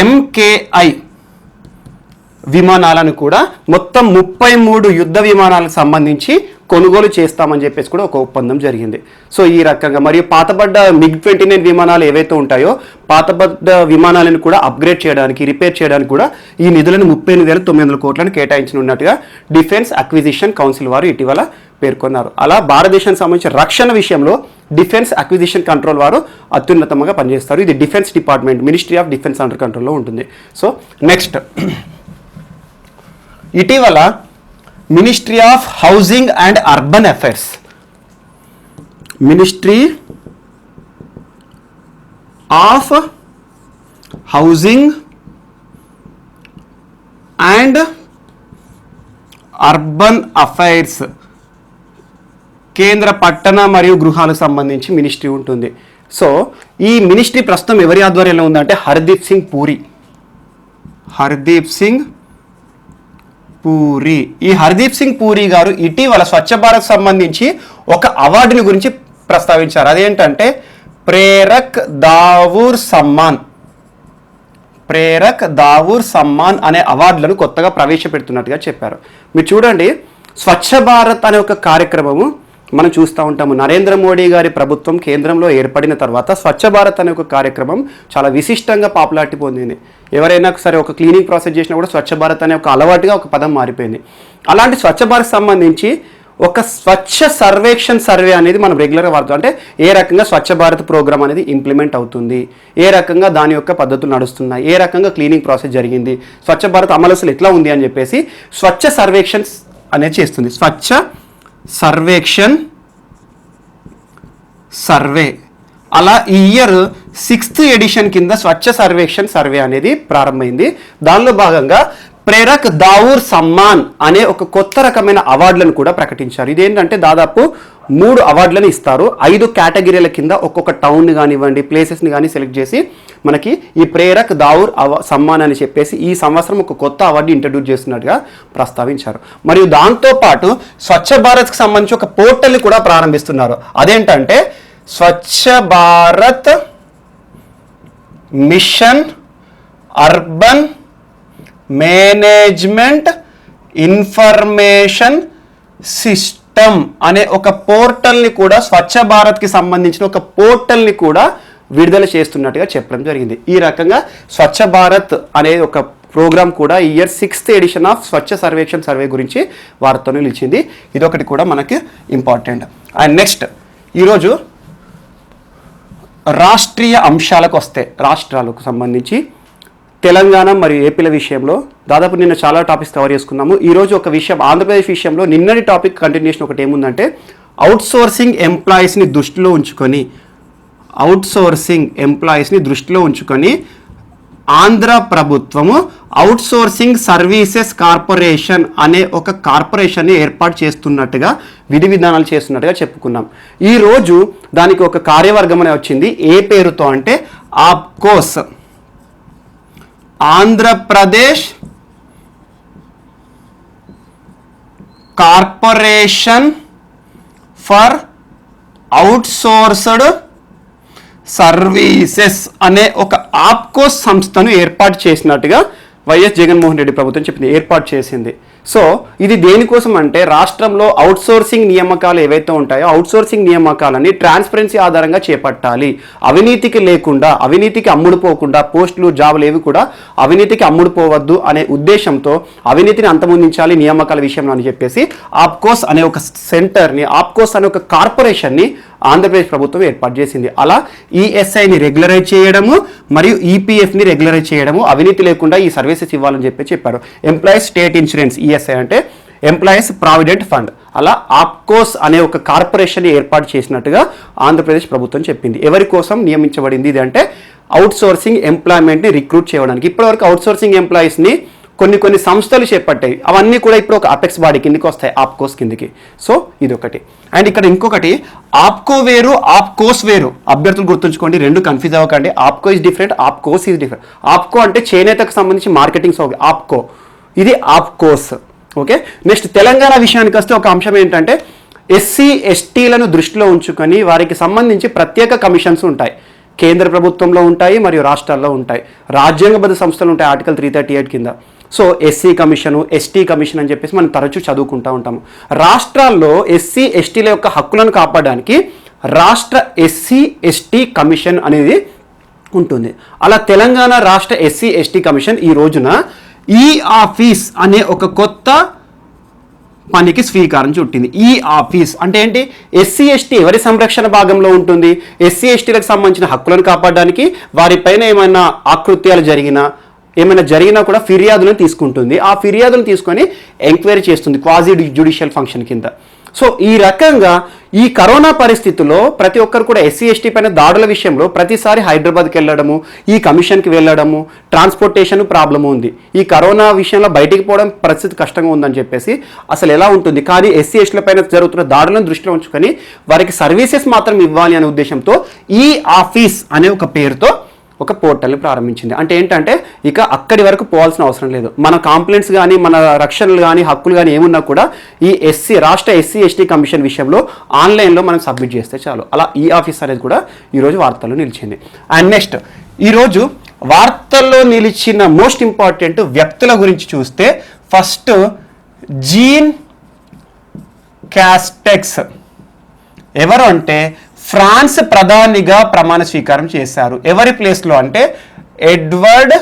MKI విమానాలను కూడా మొత్తం 33 యుద్ధ విమానాలకు సంబంధించి కొనుగోలు చేస్తామని చెప్పేసి కూడా ఒక ఒప్పందం జరిగింది. సో ఈ రకంగా మరియు పాతబడ్డ MiG-29 విమానాలు ఏవైతే ఉంటాయో పాతబడ్డ విమానాలను కూడా అప్గ్రేడ్ చేయడానికి, రిపేర్ చేయడానికి కూడా ఈ నిధులను 38,900 కోట్లను కేటాయించనున్నట్టుగా డిఫెన్స్ అక్విజిషన్ కౌన్సిల్ వారు ఇటీవల పేర్కొన్నారు. అలా భారతదేశానికి సంబంధించిన రక్షణ విషయంలో డిఫెన్స్ అక్విజిషన్ కంట్రోల్ వారు అత్యున్నతంగా పనిచేస్తారు. ఇది defence department, ministry of defence under కంట్రోల్లో ఉంటుంది. సో నెక్స్ట్ ఇటీవల ministry of housing and urban affairs, ministry of housing and urban affairs, కేంద్ర పట్టణ మరియు గృహాలకు సంబంధించి మినిస్ట్రీ ఉంటుంది. సో ఈ మినిస్ట్రీ ప్రస్తుతం ఎవరి ఆధ్వర్యంలో ఉందంటే హర్దీప్ సింగ్ పూరి. ఈ హర్దీప్ సింగ్ పూరి గారు ఇటీవల స్వచ్ఛ భారత్ సంబంధించి ఒక అవార్డుని గురించి ప్రస్తావించారు. అదేంటంటే ప్రేరక్ దావూర్ సమ్మాన్. ప్రేరక్ దావూర్ సమ్మాన్ అనే అవార్డులను కొత్తగా ప్రవేశపెడుతున్నట్టుగా చెప్పారు. మీరు చూడండి, స్వచ్ఛ భారత్ అనే ఒక కార్యక్రమము మనం చూస్తూ ఉంటాము. నరేంద్ర మోడీ గారి ప్రభుత్వం కేంద్రంలో ఏర్పడిన తర్వాత స్వచ్ఛ భారత్ అనే ఒక కార్యక్రమం చాలా విశిష్టంగా పాపులారిటీ పొందింది. ఎవరైనా సరే ఒక క్లీనింగ్ ప్రాసెస్ చేసినా కూడా స్వచ్ఛ భారత్ అనే ఒక అలవాటుగా ఒక పదం మారిపోయింది. అలాంటి స్వచ్ఛ భారత్ సంబంధించి ఒక స్వచ్ఛ సర్వేక్షణ్ సర్వే అనేది మనం రెగ్యులర్గా వాడుతాం. అంటే ఏ రకంగా స్వచ్ఛ భారత్ ప్రోగ్రామ్ అనేది ఇంప్లిమెంట్ అవుతుంది, ఏ రకంగా దాని యొక్క పద్ధతులు నడుస్తున్నాయి, ఏ రకంగా క్లీనింగ్ ప్రాసెస్ జరిగింది, స్వచ్ఛ భారత్ అమలు అసలు ఎట్లా ఉంది అని చెప్పేసి స్వచ్ఛ సర్వేక్షణ్ అనేది చేస్తుంది. స్వచ్ఛ సర్వేక్షణ్ సర్వే. అలా ఈ ఇయర్ 6th ఎడిషన్ కింద స్వచ్ఛ సర్వేక్షణ్ సర్వే అనేది ప్రారంభమైంది. దానిలో భాగంగా ప్రేరక్ దావూర్ సమ్మాన్ అనే ఒక కొత్త రకమైన అవార్డులను కూడా ప్రకటించారు. ఇదేంటంటే దాదాపు 3 అవార్డులను ఇస్తారు. 5 కేటగిరీల కింద ఒక్కొక్క టౌన్ కానివ్వండి, ప్లేసెస్ని కానీ సెలెక్ట్ చేసి మనకి ఈ ప్రేరక్ దావూర్ సమ్మాన్ అని చెప్పేసి ఈ సంవత్సరం ఒక కొత్త అవార్డు ఇంట్రడ్యూస్ చేస్తున్నట్టుగా ప్రస్తావించారు. మరియు దాంతోపాటు స్వచ్ఛ భారత్కి సంబంధించి ఒక పోర్టల్ని కూడా ప్రారంభిస్తున్నారు. అదేంటంటే Swachh Bharat mission urban management information system అనే ఒక పోర్టల్ని కూడా, స్వచ్ఛ భారత్కి సంబంధించిన ఒక పోర్టల్ని కూడా విడుదల చేస్తున్నట్టుగా చెప్పడం జరిగింది. ఈ రకంగా స్వచ్ఛ భారత్ అనే ఒక ప్రోగ్రామ్ కూడా ఈ year 6th edition of Swachh Survekshan survey గురించి వార్తను నిలిచింది. ఇదొకటి కూడా మనకి ఇంపార్టెంట్. అండ్ నెక్స్ట్ ఈరోజు రాష్ట్రీయ అంశాలకు వస్తే, రాష్ట్రాలకు సంబంధించి తెలంగాణ మరియు ఏపీల విషయంలో దాదాపు నిన్న చాలా టాపిక్స్ కవర్ చేసుకున్నాము. ఈరోజు ఒక విషయం, ఆంధ్రప్రదేశ్ విషయంలో నిన్నటి టాపిక్ కంటిన్యూషన్ ఒకటి ఏముందంటే అవుట్సోర్సింగ్ ఎంప్లాయీస్ని దృష్టిలో ఉంచుకొని ఆంధ్ర ప్రభుత్వము అవుట్సోర్సింగ్ సర్వీసెస్ కార్పొరేషన్ అనే ఒక కార్పొరేషన్ని ఏర్పాటు చేస్తున్నట్టుగా విధి విధానాలు చేస్తున్నట్టుగా చెప్పుకున్నాం. ఈరోజు దానికి ఒక కార్యవర్గం అనేది వచ్చింది. ఏ పేరుతో అంటే APCOS, Andhra Pradesh corporation for outsourced services అనే ఒక ఆప్కోస్ సంస్థను ఏర్పాటు చేసినట్టుగా వైఎస్ జగన్మోహన్ రెడ్డి ప్రభుత్వం చెప్పింది, ఏర్పాటు చేసింది. సో ఇది దేనికోసం అంటే రాష్ట్రంలో అవుట్సోర్సింగ్ నియామకాలు ఏవైతే ఉంటాయో అవుట్సోర్సింగ్ నియామకాలని ట్రాన్స్పరెన్సీ ఆధారంగా చేపట్టాలి. అవినీతికి లేకుండా, అవినీతికి అమ్ముడుపోకుండా, పోస్టులు జాబులు ఏవి కూడా అవినీతికి అమ్ముడుపోవద్దు అనే ఉద్దేశంతో అవినీతిని అంతమొందించాలి నియామకాల విషయంలో అని చెప్పేసి ఆప్కోస్ అనే ఒక సెంటర్ని, ఆప్కోస్ అనే ఒక కార్పొరేషన్ని ఆంధ్రప్రదేశ్ ప్రభుత్వం ఏర్పాటు చేసింది. అలా ఈఎస్ఐని రెగ్యులరైజ్ చేయడము మరియు ఈపీఎఫ్ని రెగ్యులరైజ్ చేయడము, అవినీతి లేకుండా ఈ సర్వీసెస్ ఇవ్వాలని చెప్పారు. ఎంప్లాయీస్ స్టేట్ ఇన్సూరెన్స్, ఈఎస్ఐ అంటే ఎంప్లాయీస్ ప్రావిడెంట్ ఫండ్. అలా ఆప్కోస్ అనే ఒక కార్పొరేషన్ని ఏర్పాటు చేసినట్టుగా ఆంధ్రప్రదేశ్ ప్రభుత్వం చెప్పింది. ఎవరి కోసం నియమించబడింది ఇది అంటే అవుట్సోర్సింగ్ ఎంప్లాయ్మెంట్ని రిక్రూట్ చేయడానికి. ఇప్పటివరకు అవుట్సోర్సింగ్ ఎంప్లాయీస్ని కొన్ని సంస్థలు చేపట్టాయి. అవన్నీ కూడా ఇప్పుడు ఒక అపెక్స్ బాడీ కిందకి వస్తాయి, ఆప్కోస్ కిందకి. సో ఇది ఒకటి. అండ్ ఇక్కడ ఇంకొకటి, ఆప్కో వేరు, ఆప్కోస్ వేరు. అభ్యర్థులు గుర్తుంచుకోండి, రెండు కన్ఫ్యూజ్ అవ్వకండి. APCO is different, APCOS is different. APCO అంటే చేనేతకు సంబంధించి మార్కెటింగ్ సౌకర్యం ఆప్కో, ఇది ఆప్కోస్. ఓకే. నెక్స్ట్ తెలంగాణ విషయానికి వస్తే ఒక అంశం ఏంటంటే ఎస్సీ ఎస్టీలను దృష్టిలో ఉంచుకొని వారికి సంబంధించి ప్రత్యేక కమిషన్స్ ఉంటాయి. కేంద్ర ప్రభుత్వంలో ఉంటాయి మరియు రాష్ట్రాల్లో ఉంటాయి. రాజ్యాంగబద్ధ సంస్థలు ఉంటాయి ఆర్టికల్ 338 కింద. So SC commission, ST commission అని చెప్పేసి మనం తరచూ చదువుకుంటూ ఉంటాము. రాష్ట్రాల్లో ఎస్సీ ఎస్టీల యొక్క హక్కులను కాపాడడానికి రాష్ట్ర ఎస్సీ ఎస్టీ కమిషన్ అనేది ఉంటుంది. అలా తెలంగాణ రాష్ట్ర ఎస్సీ ఎస్టీ కమిషన్ ఈ రోజున ఈ ఆఫీస్ అనే ఒక కొత్త పనికి స్వీకారం చుట్టింది. ఈ ఆఫీస్ అంటే ఏంటి? ఎస్సీ ఎస్టీ ఎవరి సంరక్షణ భాగంలో ఉంటుంది? ఎస్సీ ఎస్టీలకు సంబంధించిన హక్కులను కాపాడడానికి, వారిపైన ఏమైనా ఆకృత్యాలు జరిగినా కూడా ఫిర్యాదులను తీసుకుంటుంది. ఆ ఫిర్యాదులను తీసుకొని ఎంక్వైరీ చేస్తుంది క్వాజీ జ్యుడిషియల్ ఫంక్షన్ కింద. సో ఈ రకంగా ఈ కరోనా పరిస్థితుల్లో ప్రతి ఒక్కరు కూడా ఎస్సీ ఎస్టీ పైన దాడుల విషయంలో ప్రతిసారి హైదరాబాద్కి వెళ్ళడము, ఈ కమిషన్కి వెళ్ళడము, ట్రాన్స్పోర్టేషన్ ప్రాబ్లం ఉంది. ఈ కరోనా విషయంలో బయటికి పోవడం పరిస్థితి కష్టంగా ఉందని చెప్పేసి అసలు ఎలా ఉంటుంది? కానీ ఎస్సీ ఎస్టీల పైన జరుగుతున్న దాడులను దృష్టిలో ఉంచుకొని వారికి సర్వీసెస్ మాత్రం ఇవ్వాలి అనే ఉద్దేశంతో ఈ ఆఫీస్ అనే ఒక పేరుతో ఒక పోర్టల్ని ప్రారంభించింది. అంటే ఏంటంటే ఇక అక్కడి వరకు పోవాల్సిన అవసరం లేదు. మన కాంప్లైంట్స్ కానీ, మన రక్షణలు కానీ, హక్కులు కానీ ఏమున్నా కూడా ఈ రాష్ట్ర ఎస్సీ ఎస్టీ కమిషన్ విషయంలో ఆన్లైన్లో మనం సబ్మిట్ చేస్తే చాలు. అలా ఈ ఆఫీస్ అనేది కూడా ఈరోజు వార్తల్లో నిలిచింది. అండ్ నెక్స్ట్ ఈరోజు వార్తల్లో నిలిచిన మోస్ట్ ఇంపార్టెంట్ వ్యక్తుల గురించి చూస్తే ఫస్ట్ జీన్ క్యాస్టెక్స్. ఎవరు అంటే ఫ్రాన్స్ ప్రధానిగా ప్రమాణ స్వీకారం చేశారు. ఎవరి ప్లేస్లో అంటే ఎడ్వర్డ్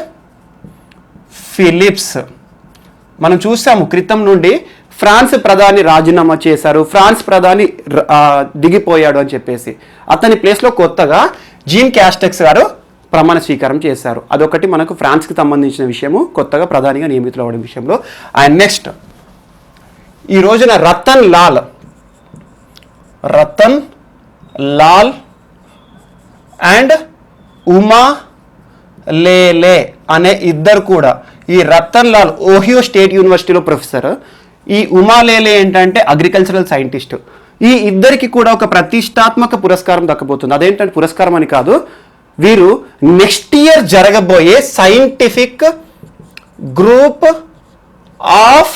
ఫిలిప్స్. మనం చూసాము క్రితం నుండి ఫ్రాన్స్ ప్రధాని రాజీనామా చేశారు, ఫ్రాన్స్ ప్రధాని దిగిపోయాడు అని చెప్పేసి. అతని ప్లేస్లో కొత్తగా జీన్ క్యాస్టెక్స్ గారు ప్రమాణ స్వీకారం చేశారు. అదొకటి మనకు ఫ్రాన్స్కి సంబంధించిన విషయము, కొత్తగా ప్రధానిగా నియమితులు అవ్వడం విషయంలో. అండ్ నెక్స్ట్ ఈ రోజున రతన్ లాల్ అండ్ ఉమా లేలే అనే ఇద్దరు కూడా, ఈ రతన్ లాల్ ఓహియో స్టేట్ యూనివర్సిటీలో ప్రొఫెసర్, ఈ ఉమా లేలే ఏంటంటే అగ్రికల్చరల్ సైంటిస్ట్. ఈ ఇద్దరికి కూడా ఒక ప్రతిష్టాత్మక పురస్కారం దక్కబోతుంది. అదేంటంటే పురస్కారం అని కాదు, వీరు నెక్స్ట్ ఇయర్ జరగబోయే scientific group of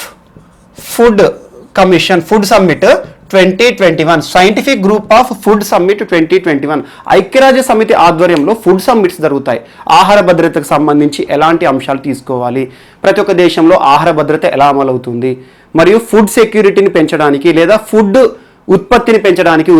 food commission food summit 2021, scientific group of food summit 2021 ఐక్యరాజ్య సమితి ఆధ్వర్యంలో ఫుడ్ సమ్మిట్స్ జరుగుతాయి. ఆహార భద్రతకు సంబంధించి ఎలాంటి అంశాలు తీసుకోవాలి, ప్రతి ఒక్క దేశంలో ఆహార భద్రత ఎలా అమలవుతుంది, మరియు ఫుడ్ సెక్యూరిటీని పెంచడానికి లేదా ఫుడ్ ఉత్పత్తిని పెంచడానికి,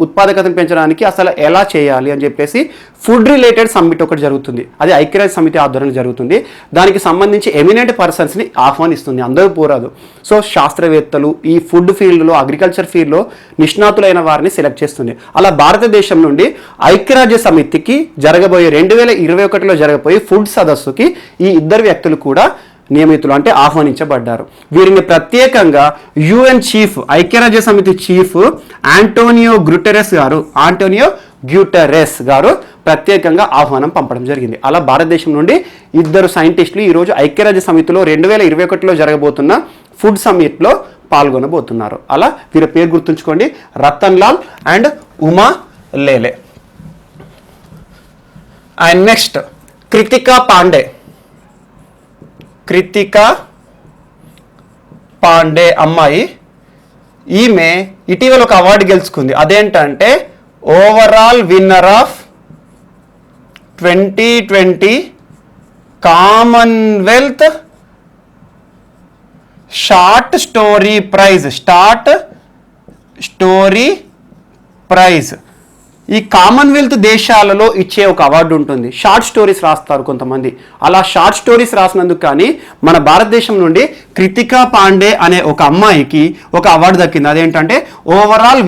ఉత్పాదకతను పెంచడానికి అసలు ఎలా చేయాలి అని చెప్పేసి ఫుడ్ రిలేటెడ్ సమ్మిట్ ఒకటి జరుగుతుంది. అది ఐక్యరాజ్య సమితి ఆధ్వర్యంలో జరుగుతుంది. దానికి సంబంధించి ఎమినెంట్ పర్సన్స్ని ఆహ్వానిస్తుంది, అందరూ పోరాదు. సో శాస్త్రవేత్తలు, ఈ ఫుడ్ ఫీల్డ్లో, అగ్రికల్చర్ ఫీల్డ్లో నిష్ణాతులైన వారిని సెలెక్ట్ చేస్తుంది. అలా భారతదేశం నుండి ఐక్యరాజ్య సమితికి జరగబోయే 2021లో జరగబోయే ఫుడ్ సదస్సుకి ఈ ఇద్దరు వ్యక్తులు కూడా నియమితులు అంటే ఆహ్వానించబడ్డారు. వీరిని ప్రత్యేకంగా యుఎన్ చీఫ్, ఐక్యరాజ్య సమితి చీఫ్ ఆంటోనియో గ్యూటెరెస్ గారు ప్రత్యేకంగా ఆహ్వానం పంపడం జరిగింది. అలా భారతదేశం నుండి ఇద్దరు సైంటిస్టులు ఈరోజు ఐక్యరాజ్య సమితిలో 2021లో జరగబోతున్న ఫుడ్ సమ్మిట్లో పాల్గొనబోతున్నారు. అలా వీరి పేరు గుర్తుంచుకోండి, రతన్ లాల్ అండ్ ఉమా లేలే. అండ్ నెక్స్ట్ కృతికా పాండే అమ్మాయి, ఈమె ఇటీవల ఒక అవార్డు గెలుచుకుంది. అదేంటంటే overall winner of 2020 Commonwealth short story prize. ఈ కామన్వెల్త్ దేశాలలో ఇచ్చే ఒక అవార్డు ఉంటుంది. షార్ట్ స్టోరీస్ రాస్తారు కొంతమంది. అలా షార్ట్ స్టోరీస్ రాసినందుకు కానీ మన భారతదేశం నుండి కృతికా పాండే అనే ఒక అమ్మాయికి ఒక అవార్డు దక్కింది. అదేంటంటే overall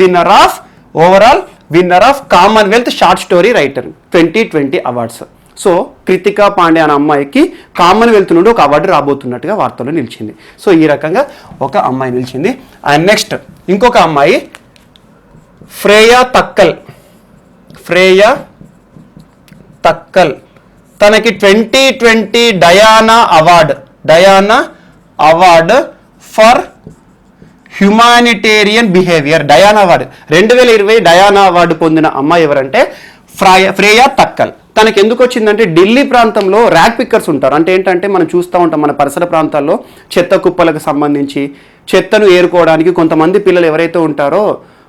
winner of Commonwealth short story writer 2020 awards. So Kritika Pandey అనే అమ్మాయికి కామన్వెల్త్ నుండి ఒక అవార్డు రాబోతున్నట్టుగా వార్తల్లో నిలిచింది. సో ఈ రకంగా ఒక అమ్మాయి నిలిచింది. అండ్ నెక్స్ట్ ఇంకొక అమ్మాయి ఫ్రేయా తక్కల్, తనకి 2020 Diana award for humanitarian behaviour, Diana award 2020 Diana award పొందిన అమ్మాయి ఎవరంటే ఫ్రేయా తక్కల్. తనకి ఎందుకు వచ్చిందంటే ఢిల్లీ ప్రాంతంలో ర్యాగ్ పిక్కర్స్ ఉంటారు. అంటే ఏంటంటే మనం చూస్తూ ఉంటాం మన పరిసర ప్రాంతాల్లో చెత్త కుప్పలకు సంబంధించి చెత్తను ఏరుకోవడానికి కొంతమంది పిల్లలు ఎవరైతే ఉంటారో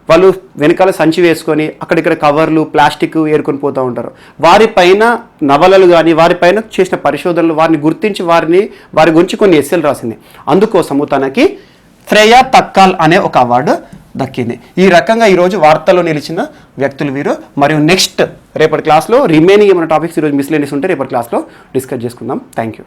వాళ్ళు వెనకాల సంచి వేసుకొని అక్కడిక్కడ కవర్లు, ప్లాస్టిక్ ఏరుకొని పోతూ ఉంటారు. వారిపైన నవలలు కానీ వారిపైన చేసిన పరిశోధనలు వారిని గుర్తించి వారి గురించి కొన్ని ఎస్సేలు రాసింది. అందుకోసము తనకి ఫ్రేయా తక్కల్ అనే ఒక అవార్డు దక్కింది. ఈ రకంగా ఈరోజు వార్తల్లో నిలిచిన వ్యక్తులు వీరు. మరియు నెక్స్ట్ రేపటి క్లాస్లో రిమైనింగ్ ఏమైనా టాపిక్స్ ఈరోజు మిస్లేనియస్ ఉంటే రేపటి క్లాస్లో డిస్కస్ చేసుకుందాం. Thank you.